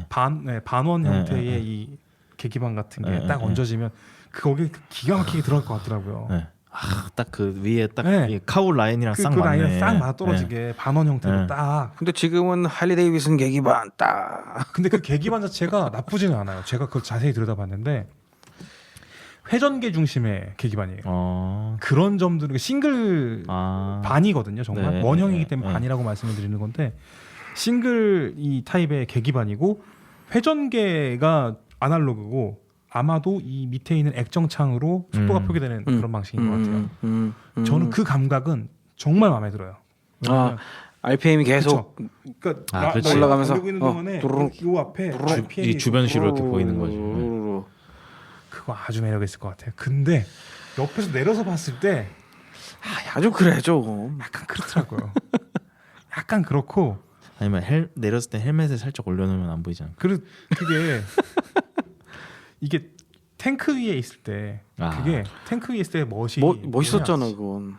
반원 형태의 이 계기판 같은 게 딱 얹어지면 거기 기가 막히게 들어갈 것 같더라고요. 딱 그 위에 딱 네. 카울 라인이랑 싹 그 맞네. 라인에 싹 맞아 떨어지게 반원 형태로 딱. 근데 지금은 할리 데이비슨 계기판 딱. 근데 그 계기판 자체가 나쁘지는 않아요. 제가 그걸 자세히 들여다봤는데 회전계 중심의 계기판이에요. 그런 점들은 싱글 반이거든요. 정말 네, 원형이기 네, 때문에 네. 반이라고 말씀을 드리는 건데 싱글 이 타입의 계기판이고 회전계가 아날로그고 아마도 이 밑에 있는 액정창으로 속도가 표기되는 그런 방식인 것 같아요. 저는 그 감각은 정말 마음에 들어요. RPM이 계속 그러니까 그치. 올라가면서 달리고 있는 동안에 요 앞에 RPM이 이 주변시로 이렇게 보이는 거지. 그거 아주 매력 있을 것 같아요. 근데 옆에서 내려서 봤을 때 아주 그래 좀. 약간 그렇더라고요. 약간 그렇고 아니면 내렸을 때 헬멧을 살짝 올려놓으면 안 보이지 않을까? 그게 이게 탱크 위에 있을 때 그게 탱크 위에 있을 때 멋있었잖아 그건.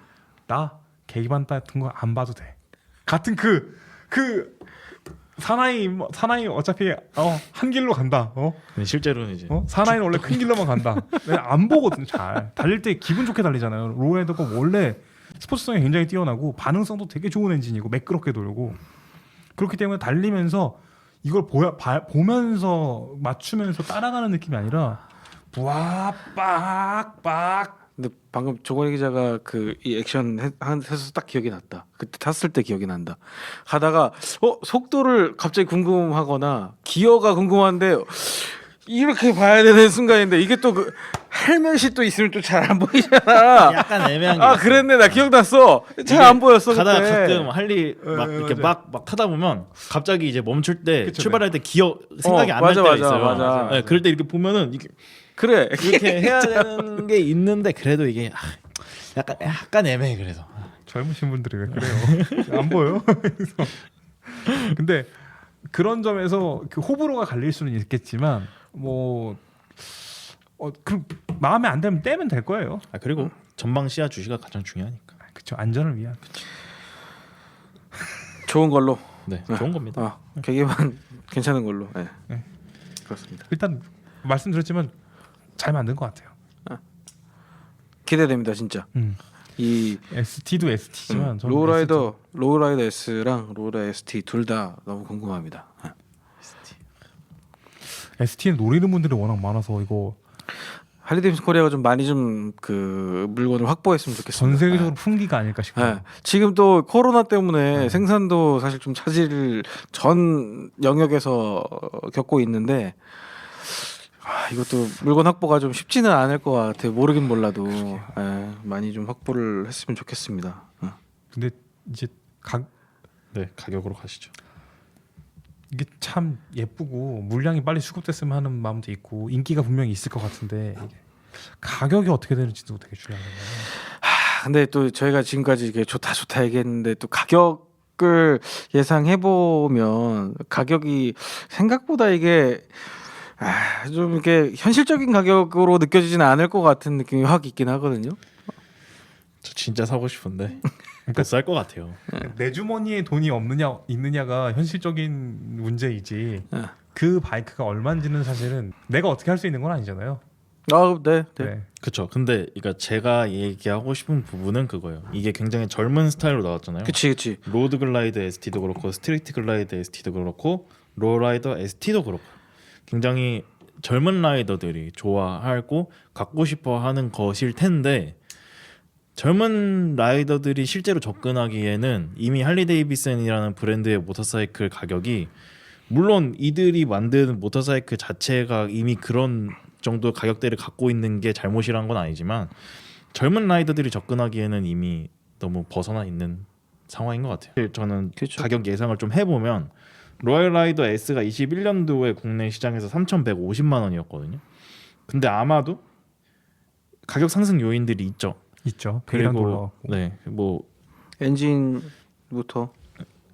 나 계기판 같은 거 안 봐도 돼. 같은 그 사나이 어차피 한 길로 간다. 근데 실제로는 이제 사나이는 원래 큰 길로만 간다. 내가 안 보거든 잘. 달릴 때 기분 좋게 달리잖아요. 로우라이더가 원래 스포츠성이 굉장히 뛰어나고 반응성도 되게 좋은 엔진이고 매끄럽게 돌고 그렇기 때문에 달리면서 이걸 보면서 맞추면서 따라가는 느낌이 아니라 부아 빡빡. 근데 방금 조건희 기자가 이 액션 해서 딱 기억이 났다. 그때 탔을 때 기억이 난다. 하다가 속도를 갑자기 궁금하거나 기어가 궁금한데 이렇게 봐야 되는 순간인데 이게 또 그 헬멧이 또 있으면 또 잘 안 보이잖아. 약간 애매한 게 아 있어요. 그랬네 나 기억났어. 잘 안 보였어 가다가 그때. 가끔 할리 막 이렇게 맞아요. 막 하다 보면 갑자기 이제 멈출 때 그쵸, 출발할 때 기억 생각이 안 날 맞아, 때가 맞아, 있어요. 맞아. 네, 그럴 때 이렇게 보면은 이게 그래. 이렇게 해야 되는 게 있는데 그래도 이게 약간 애매해 그래서. 젊으신 분들이 왜 그래요? 안 보여? 그래서 근데 그런 점에서 그 호불호가 갈릴 수는 있겠지만 뭐 그 마음에 안 들면 떼면 될 거예요. 아 그리고 전방 시야 주시가 가장 중요하니까. 그렇죠. 안전을 위한. 좋은 걸로. 네, 좋은 겁니다. 계기만 괜찮은 걸로. 네. 네. 그렇습니다. 일단 말씀드렸지만 잘 만든 것 같아요. 기대됩니다 진짜. 이 ST도 ST지만 로우라이더 S랑 로우라이더 ST 둘 다 너무 궁금합니다. ST는 노리는 분들이 워낙 많아서 이거 할리데이비슨 코리아가 좀 많이 좀 그 물건을 확보했으면 좋겠습니다. 전 세계적으로 풍기가 아닐까 싶어요. 네. 지금 또 코로나 때문에 생산도 사실 좀 차질 전 영역에서 겪고 있는데 이것도 물건 확보가 좀 쉽지는 않을 것 같아요. 모르긴 몰라도 많이 좀 확보를 했으면 좋겠습니다. 근데 이제 네, 가격으로 가시죠. 이게 참 예쁘고 물량이 빨리 수급됐으면 하는 마음도 있고 인기가 분명히 있을 것 같은데 이게 가격이 어떻게 되는지도 되게 중요한 거예요. 근데 또 저희가 지금까지 이게 좋다 얘기했는데 또 가격을 예상해 보면 가격이 생각보다 이게 좀 이렇게 현실적인 가격으로 느껴지지는 않을 것 같은 느낌이 확 있긴 하거든요. 저 진짜 사고 싶은데 쌀 것 같아요. 내 주머니에 돈이 없느냐 있느냐가 현실적인 문제이지 그 바이크가 얼마인지는 사실은 내가 어떻게 할 수 있는 건 아니잖아요. 네. 그렇죠. 근데 그러니까 제가 얘기하고 싶은 부분은 그거예요. 이게 굉장히 젊은 스타일로 나왔잖아요. 그치. 로드 글라이더 ST도 그렇고 스트리트 글라이더 ST도 그렇고 로라이더 ST도 그렇고 굉장히 젊은 라이더들이 좋아하고 갖고 싶어 하는 것일 텐데 젊은 라이더들이 실제로 접근하기에는 이미 할리 데이비슨이라는 브랜드의 모터사이클 가격이 물론 이들이 만든 모터사이클 자체가 이미 그런 정도 가격대를 갖고 있는 게 잘못이란 건 아니지만 젊은 라이더들이 접근하기에는 이미 너무 벗어나 있는 상황인 것 같아요. 저는 그쵸. 가격 예상을 좀 해보면 로얄 라이더 S가 21년도에 국내 시장에서 3,150만 원이었거든요. 근데 아마도 가격 상승 요인들이 있죠. 있죠. 배기량 그리고 올라갔고. 네, 뭐 엔진부터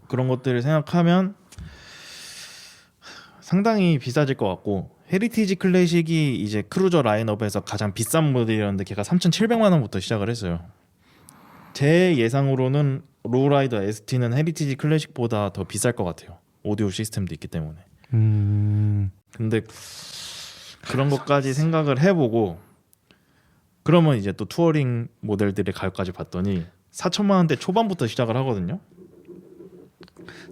그런 것들을 생각하면 상당히 비싸질 것 같고 헤리티지 클래식이 이제 크루저 라인업에서 가장 비싼 모델이었는데 걔가 3,700만 원부터 시작을 했어요. 제 예상으로는 로우라이더 ST는 헤리티지 클래식보다 더 비쌀 것 같아요. 오디오 시스템도 있기 때문에. 근데 그런 것까지 생각을 해보고 그러면 이제 또 투어링 모델들의 가격까지 봤더니 4천만 원대 초반부터 시작을 하거든요.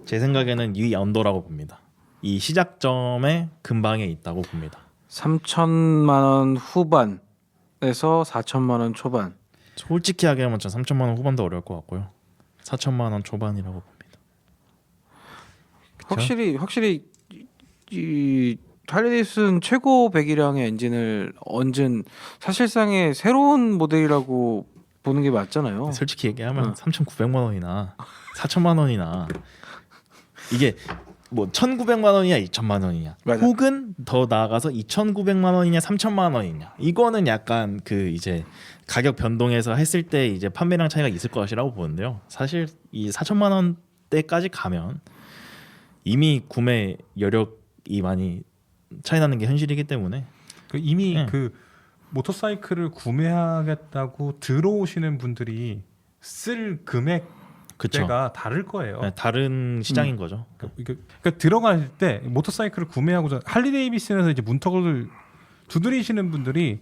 제 생각에는 이 언더라고 봅니다. 이 시작점의 근방에 있다고 봅니다. 3천만 원 후반에서 4천만 원 초반. 솔직히 하기에는 전 3천만 원 후반도 어려울 것 같고요. 4천만 원 초반이라고 봅니다. 확실히 이 할리데이비슨 최고 배기량의 엔진을 얹은 사실상의 새로운 모델이라고 보는 게 맞잖아요. 솔직히 얘기하면 3,900만 원이나 4천만 원이나 이게 뭐 1,900만 원이냐 2천만 원이냐 맞아. 혹은 더 나아가서 2,900만 원이냐 3천만 원이냐 이거는 약간 그 이제 가격 변동해서 했을 때 이제 판매량 차이가 있을 것이라고 보는데요. 사실 이 4천만 원대까지 가면 이미 구매 여력이 많이 차이 나는 게 현실이기 때문에 이미 그 모터사이클을 구매하겠다고 들어오시는 분들이 쓸 금액대가 그쵸. 다를 거예요. 네, 다른 시장인 거죠. 그러니까 들어갈 때 모터사이클을 구매하고자 할리데이비슨에서 이제 문턱을 두드리시는 분들이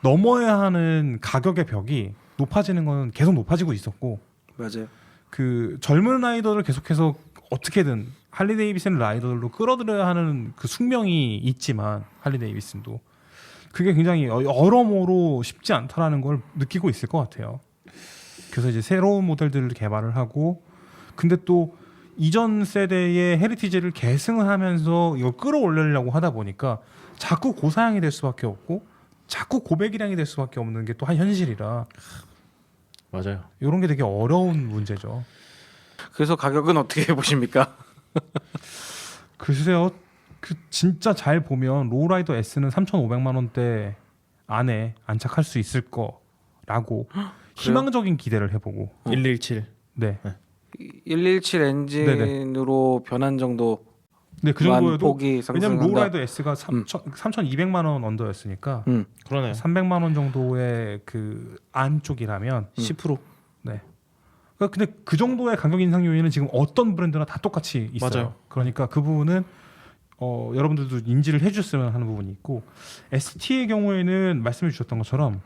넘어야 하는 가격의 벽이 높아지는 건 계속 높아지고 있었고 맞아요. 그 젊은 라이더를 계속해서 어떻게든 할리데이비슨 라이더들로 끌어들여야 하는 그 숙명이 있지만 할리데이비슨도 그게 굉장히 여러모로 쉽지 않다라는 걸 느끼고 있을 것 같아요. 그래서 이제 새로운 모델들을 개발을 하고 근데 또 이전 세대의 헤리티지를 계승을 하면서 이걸 끌어올리려고 하다 보니까 자꾸 고사양이 될 수밖에 없고 자꾸 고배기량이 될 수밖에 없는 게 또 한 현실이라 맞아요. 이런 게 되게 어려운 문제죠. 그래서 가격은 어떻게 보십니까? 글쎄요, 그 진짜 잘 보면 로우라이더 S는 3,500만 원대 안에 안착할 수 있을 거라고 희망적인 기대를 해보고 117. 네, 117 엔진으로 변한 정도 네, 그 정도여도 폭이 상승한다. 왜냐면 로우라이더 S가 3,200만 원 언더였으니까 그러네요. 300만 원 정도의 그 안쪽이라면 10%. 네. 그러니까 근데 그 정도의 가격 인상 요인은 지금 어떤 브랜드나 다 똑같이 있어요. 맞아요. 그러니까 그 부분은 여러분들도 인지를 해주셨으면 하는 부분이 있고 ST의 경우에는 말씀해 주셨던 것처럼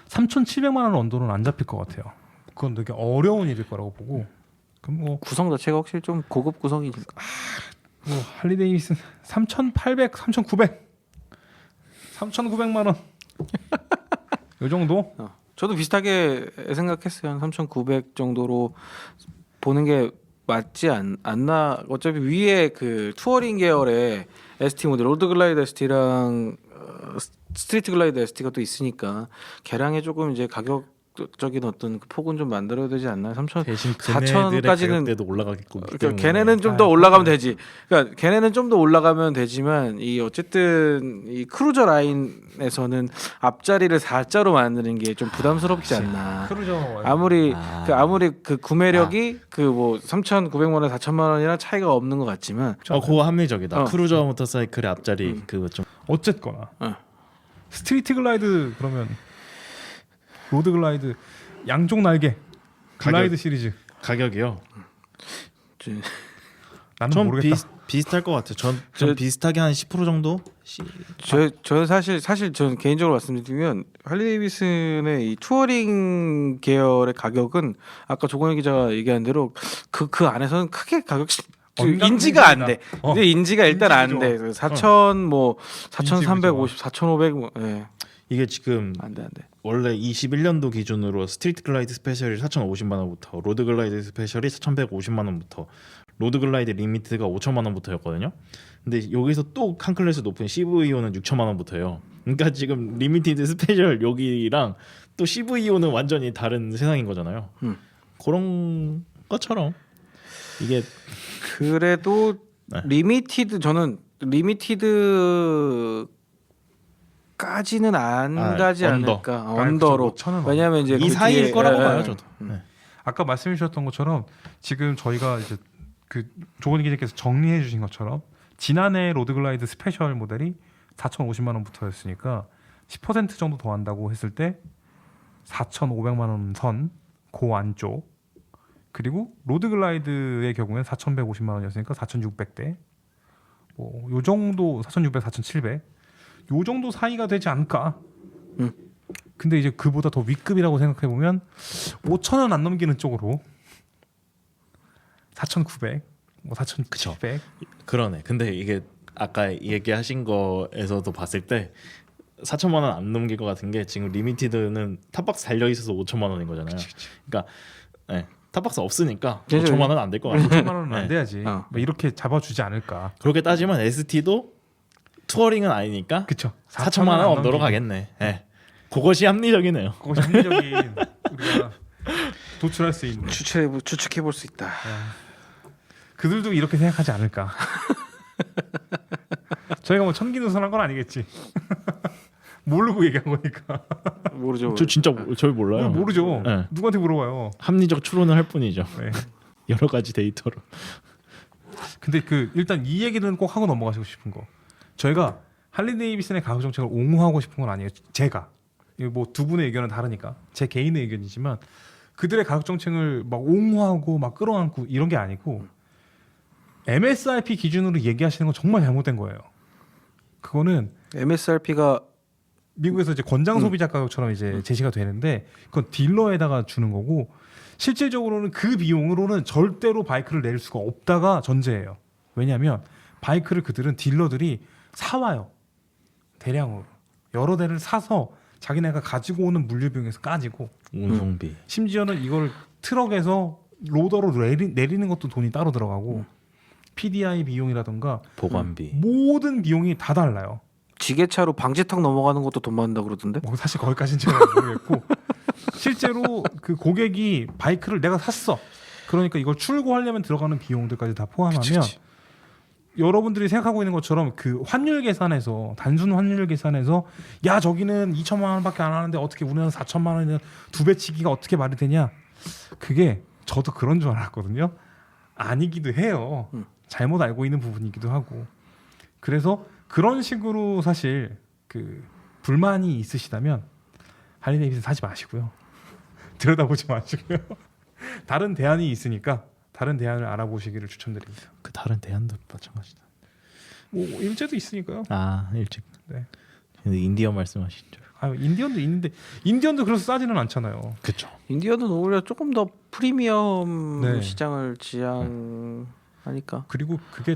3,700만 원 언더는 안 잡힐 것 같아요. 그건 되게 어려운 일일 거라고 보고 그럼 뭐 구성 자체가 확실히 좀 고급 구성이니까. 할리데이비슨 3,800, 3,900, 3,900만 원. 이 정도? 저도 비슷하게 생각했어요. 한 3,900 정도로 보는 게 맞지 않나. 어차피 위에 그 투어링 계열의 ST 모델 로드 글라이더 ST랑 스트리트 글라이더 ST가 또 있으니까 걔랑의 조금 이제 가격적인 어떤 그 폭은 좀 만들어야 되지 않나. 3,000 대신 4,000까지는 가격대도 올라가겠고. 그러니까 걔네는 좀 더 올라가면 되지. 그러니까 걔네는 좀 더 올라가면 되지만 이 어쨌든 이 크루저 라인에서는 앞자리를 4자로 만드는 게 좀 부담스럽지 않나. 크루저 아무리 그 구매력이 그 뭐 3,900만 원, 4,000만 원이랑 차이가 없는 것 같지만 그거 합리적이다. 어. 크루저 모터사이클의 앞자리 그거 좀 어쨌거나 어. 스트리트 글라이드 그러면 로드 글라이드 양쪽 날개 글라이드 시리즈 가격이요. 나는 전 모르겠다. 비슷할 것 같아요. 전 비슷하게 한 10% 정도. 저 사실 저는 개인적으로 말씀드리면 할리데이비슨의 이 투어링 계열의 가격은 아까 조건희 기자가 얘기한 대로 그 안에서는 크게 가격 인지가 안 돼. 근데 인지가 일단 안 돼. 4,000 뭐 4,350, 4,500 뭐 예. 이게 지금 안 돼. 원래 21년도 기준으로 스트리트 글라이드 스페셜이 4,050만 원부터 로드 글라이드 스페셜이 4,150만 원부터 로드 글라이드 리미트가 5천만 원부터였거든요. 근데 여기서 또 한 클래스 높은 CVO는 6천만 원부터예요. 그러니까 지금 리미티드 스페셜 여기랑 또 CVO는 완전히 다른 세상인 거잖아요. 그런 것처럼 이게 그래도 네. 저는 리미티드까지는 안 가지 언더. 않을까. 언더로. 그쵸, 5,000원 왜냐면 이제 이 그 사이일 뒤에- 거라고 예, 봐요, 예. 저도. 네. 아까 말씀해 주셨던 것처럼 지금 저희가 이제 그 조건희 기자께서 정리해 주신 것처럼 지난해 로드글라이드 스페셜 모델이 4,050만 원부터였으니까 10% 정도 더 한다고 했을 때 4,500만 원 선 그 안쪽 그리고 로드글라이드의 경우에는 4,150만 원이었으니까 4,600대 뭐 요 정도 4,600, 4,700 요 정도 사이가 되지 않을까. 근데 이제 그보다 더 윗급이라고 생각해 보면 5,000원 안 넘기는 쪽으로 4,900, 뭐 4,700. 그러네. 근데 이게 아까 얘기하신 거에서도 봤을 때 4천만 원 안 넘길 것 같은 게 지금 리미티드는 탑박스 달려 있어서 5천만 원인 거잖아요. 그러니까 네, 탑박스 없으니까 그죠. 5천만 원 안 될 것 같아요. 5천만 원은 안 네. 돼야지. 어. 뭐 이렇게 잡아주지 않을까. 그렇게 따지면 ST도 투어링은 아니니까 그쵸. 4천만 원 언더로 가겠네. 네. 그것이 합리적이네요. 그것이 합리적인 우리가 도출할 수 있는. 추측해 볼 수 있다. 그들도 이렇게 생각하지 않을까. 저희가 뭐 천기누설한 건 아니겠지. 모르고 얘기한 거니까. 모르죠. 저 진짜 저희 몰라요. 모르죠. 네. 누구한테 물어봐요. 합리적 추론을 할 뿐이죠. 네. 여러 가지 데이터로. 근데 그 일단 이 얘기는 꼭 하고 넘어가시고 싶은 거. 저희가 할리데이비슨의 가격 정책을 옹호하고 싶은 건 아니에요. 제가 뭐 두 분의 의견은 다르니까 제 개인의 의견이지만 그들의 가격 정책을 막 옹호하고 막 끌어안고 이런 게 아니고 MSRP 기준으로 얘기하시는 건 정말 잘못된 거예요. 그거는 MSRP가 미국에서 이제 권장 소비자 가격처럼 이제 제시가 되는데 그건 딜러에다가 주는 거고 실질적으로는 그 비용으로는 절대로 바이크를 낼 수가 없다가 전제예요. 왜냐하면 바이크를 그들은 딜러들이 사와요. 대량으로 여러 대를 사서 자기네가 가지고 오는 물류 비용에서 까지고 운송비. 심지어는 이걸 트럭에서 로더로 내리는 것도 돈이 따로 들어가고 PDI 비용이라던가 보관비. 모든 비용이 다 달라요. 지게차로 방지턱 넘어가는 것도 돈 받는다 그러던데. 뭐 사실 거기까지는 제가 모르겠고 실제로 그 고객이 바이크를 내가 샀어. 그러니까 이걸 출고하려면 들어가는 비용들까지 다 포함하면 그치. 여러분들이 생각하고 있는 것처럼 그 환율 계산에서 단순 환율 계산에서 야 저기는 2천만 원밖에 안 하는데 어떻게 우리는 4천만 원이나 두 배 치기가 어떻게 말이 되냐? 그게 저도 그런 줄 알았거든요. 아니기도 해요. 잘못 알고 있는 부분이기도 하고. 그래서 그런 식으로 사실 그 불만이 있으시다면 할리 데이비슨 사지 마시고요. 들여다보지 마시고요. 다른 대안이 있으니까 다른 대안을 알아보시기를 추천드립니다. 그 다른 대안도 마찬가지다. 뭐 일제도 있으니까요. 아 일찍. 네. 근데 인디언 말씀하신 줄. 아 인디언도 있는데 인디언도 그래서 싸지는 않잖아요. 그렇죠. 인디언은 오히려 조금 더 프리미엄 네. 시장을 지향하니까. 그리고 그게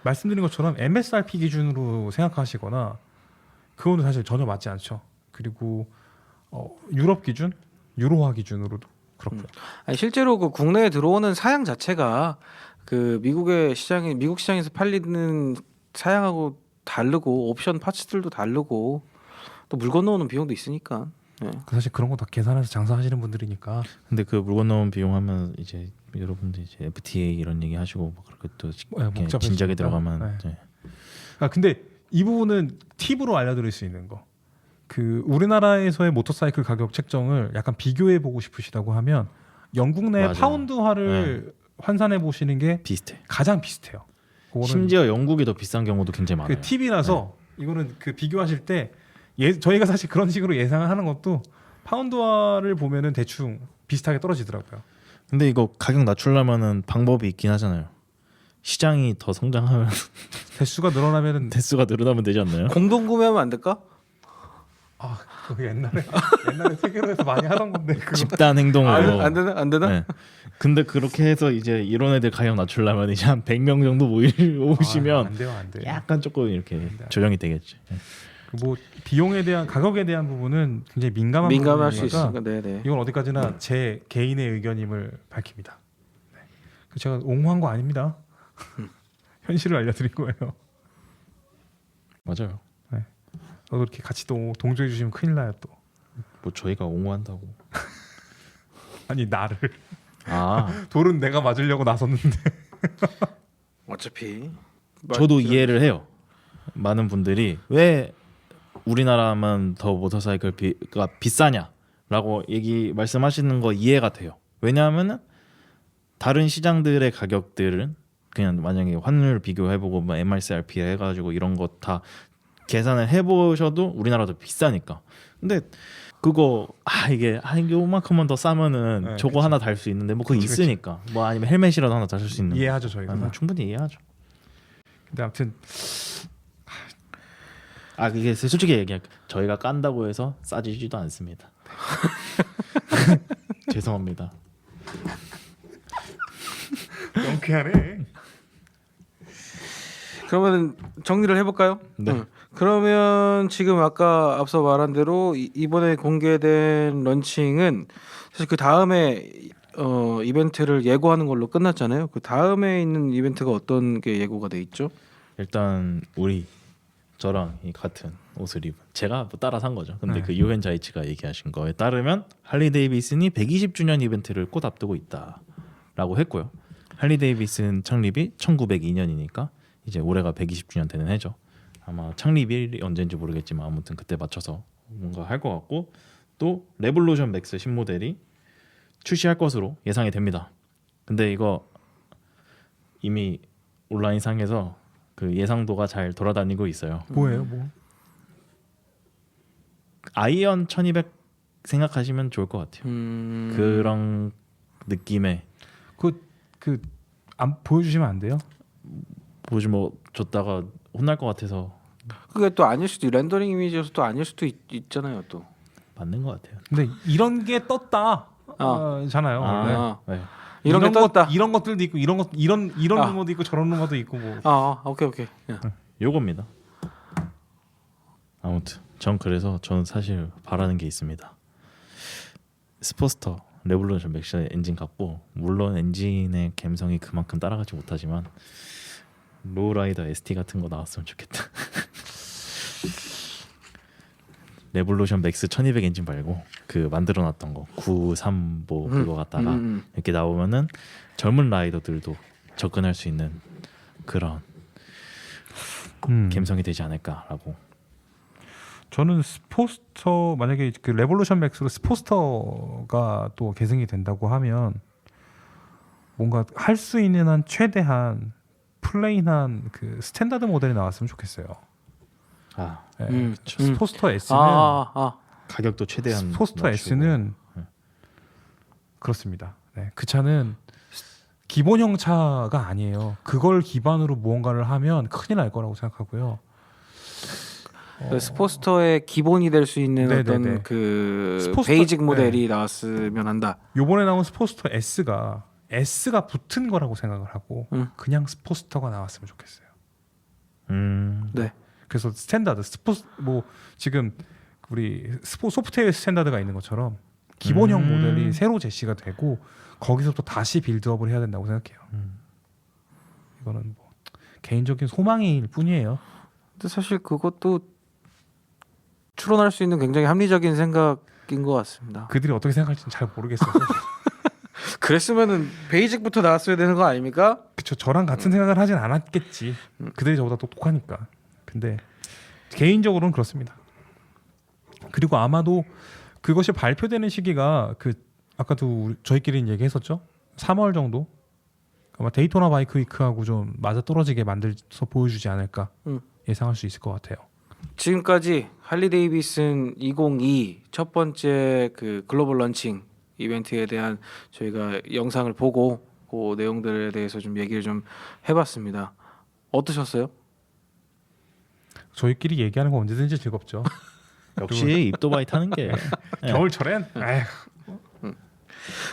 말씀드린 것처럼 MSRP 기준으로 생각하시거나 그거는 사실 전혀 맞지 않죠. 그리고 유럽 기준, 유로화 기준으로도 그렇고요. 아니, 실제로 그 국내에 들어오는 사양 자체가 그 미국 시장에서 팔리는 사양하고 다르고 옵션 파츠들도 다르고 또 물 건너오는 비용도 있으니까. 네. 사실 그런 거 다 계산해서 장사하시는 분들이니까. 근데 그 물건 넣은 비용 하면 이제 여러분들 이제 FTA 이런 얘기 하시고 막 그렇게 또 이렇게 진작에 들어가면 네. 이제 근데 이 부분은 팁으로 알려드릴 수 있는 거. 그 우리나라에서의 모터사이클 가격 책정을 약간 비교해 보고 싶으시다고 하면 영국 내 맞아요. 파운드화를 환산해 보시는 게 비슷해. 가장 비슷해요. 그거는 심지어 영국이 더 비싼 경우도 굉장히 많아요. 그 팁이라서 이거는 그 비교하실 때 저희가 사실 그런 식으로 예상을 하는 것도 파운드화를 보면은 대충 비슷하게 떨어지더라고요. 근데 이거 가격 낮추려면은 방법이 있긴 하잖아요. 시장이 더 성장하면 대수가 늘어나면은 대수가 늘어나면 되지 않나요? 공동 구매하면 안 될까? 그거 옛날에 세계로에서 많이 하던 건데 그거. 집단 행동으로. 안 되나? 안 되나? 네. 근데 그렇게 해서 이제 이런 애들 가격 낮추려면 이제 한 100명 정도 오시면 안 돼요, 안 돼요. 약간 조금 이렇게 조정이 되겠지. 뭐 비용에 대한 가격에 대한 부분은 굉장히 민감할 수 부분이니까 있으니까. 네네. 이건 어디까지나 제 개인의 의견임을 밝힙니다. 네. 제가 옹호한 거 아닙니다. 현실을 알려드린 거예요. 맞아요. 또 이렇게 같이 또 동조해 주시면 큰일 나요 또. 뭐 저희가 옹호한다고. 아니 나를 아, 돌은 내가 맞으려고 나섰는데. 어차피 저도 이해를 해요. 많은 분들이 왜 우리나라만 더 모터사이클가 비싸냐라고 말씀하시는 거 이해가 돼요. 왜냐하면은 다른 시장들의 가격들은 그냥 만약에 환율 비교해보고 뭐 MRCRP 해가지고 이런 거 다 계산을 해보셔도 우리나라도 비싸니까. 근데 그거 이게 요만큼만 더 싸면은 네, 저거 그치. 하나 달 수 있는데 뭐 그거 그치, 있으니까 뭐 아니면 헬멧이라도 하나 달수 있는 이해하죠 저희가. 거. 충분히 이해하죠. 근데 아무튼 이게 솔직히 얘기할게요. 저희가 깐다고 해서 싸지지도 않습니다. 죄송합니다. 명쾌하네. 그러면 정리를 해볼까요? 네. 그러면 지금 아까 앞서 말한 대로 이번에 공개된 런칭은 사실 그 다음에 이벤트를 예고하는 걸로 끝났잖아요. 그 다음에 있는 이벤트가 어떤 게 예고가 돼 있죠? 일단 저랑 같은 옷을 입은 제가 뭐 따라 산 거죠. 근데 네. 그 요엔 자이치가 얘기하신 거에 따르면 할리 데이비슨이 120주년 이벤트를 곧 앞두고 있다라고 했고요. 할리 데이비슨 창립이 1902년이니까 이제 올해가 120주년 되는 해죠. 아마 창립이 언제인지 모르겠지만 아무튼 그때 맞춰서 뭔가 할 것 같고 또 레볼루션 맥스 신모델이 출시할 것으로 예상이 됩니다. 근데 이거 이미 온라인상에서 그 예상도가 잘 돌아다니고 있어요. 뭐예요, 뭐? 아이언 1200 생각하시면 좋을 것 같아요. 그런 느낌의 안 보여주시면 안 돼요? 보지 뭐 줬다가 혼날 것 같아서 그게 또 아닐 수도 렌더링 이미지여서 또 아닐 수도 있잖아요. 또. 맞는 것 같아요. 근데 이런 게 떴다. 잖아요. 원래. 네. 이런 게 떴다. 이런 것들도 있고 이런 루머도 있고 저런 루머도 있고 뭐. 오케이. 요겁니다. 아무튼 저는 사실 바라는 게 있습니다. 스포스터 레볼루션 맥스 엔진 같고 물론 엔진의 감성이 그만큼 따라가지 못하지만 로우라이더 ST 같은 거 나왔으면 좋겠다. 레볼루션 맥스 1200 엔진 말고 그 만들어놨던 거 935 그거 갖다가 이렇게 나오면은 젊은 라이더들도 접근할 수 있는 그런 감성이 되지 않을까라고. 저는 스포스터 만약에 그 레볼루션 맥스로 스포스터가 또 계승이 된다고 하면 뭔가 할 수 있는 한 최대한 플레인한 그 스탠다드 모델이 나왔으면 좋겠어요. 아 네, 스포스터 S는 가격도 최대한 스포스터 낮추고. S는 그렇습니다. 네, 그 차는 기본형 차가 아니에요. 그걸 기반으로 무언가를 하면 큰일 날 거라고 생각하고요. 그 스포스터의 기본이 될 수 있는 네네네. 어떤 그 스포스터- 베이직 모델이 나왔으면 한다. 요번에 나온 스포스터 S가 붙은 거라고 생각을 하고 그냥 스포스터가 나왔으면 좋겠어요. 네. 그래서 스탠다드 뭐 지금 우리 소프트웨어 스탠다드가 있는 것처럼 기본형 모델이 새로 제시가 되고 거기서부터 다시 빌드업을 해야 된다고 생각해요. 이거는 뭐 개인적인 소망일 뿐이에요. 근데 사실 그것도 추론할 수 있는 굉장히 합리적인 생각인 것 같습니다. 그들이 어떻게 생각할지는 잘 모르겠어요. 그랬으면은 베이직부터 나왔어야 되는 거 아닙니까? 그쵸, 저랑 같은 생각을 하진 않았겠지. 그들이 저보다 똑똑하니까. 근데 개인적으로는 그렇습니다. 그리고 아마도 그것이 발표되는 시기가 그 아까도 저희끼리 얘기했었죠. 3월 정도 아마 데이토나 바이크 위크하고 좀 맞아 떨어지게 만들어서 보여주지 않을까 예상할 수 있을 것 같아요. 지금까지 할리 데이비슨 2022 첫 번째 그 글로벌 런칭 이벤트에 대한 저희가 영상을 보고 그 내용들에 대해서 좀 얘기를 좀 해봤습니다. 어떠셨어요? 저희끼리 얘기하는 거 언제든지 즐겁죠. 역시 입도바이 타는 게 겨울철엔 에휴,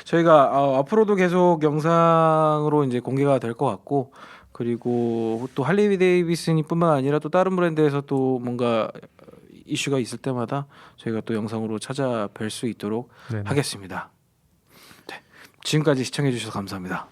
저희가 앞으로도 계속 영상으로 이제 공개가 될 것 같고, 그리고 또 할리 데이비슨이뿐만 아니라 또 다른 브랜드에서 또 뭔가 이슈가 있을 때마다 저희가 또 영상으로 찾아뵐 수 있도록 네네. 하겠습니다. 네. 지금까지 시청해 주셔서 감사합니다.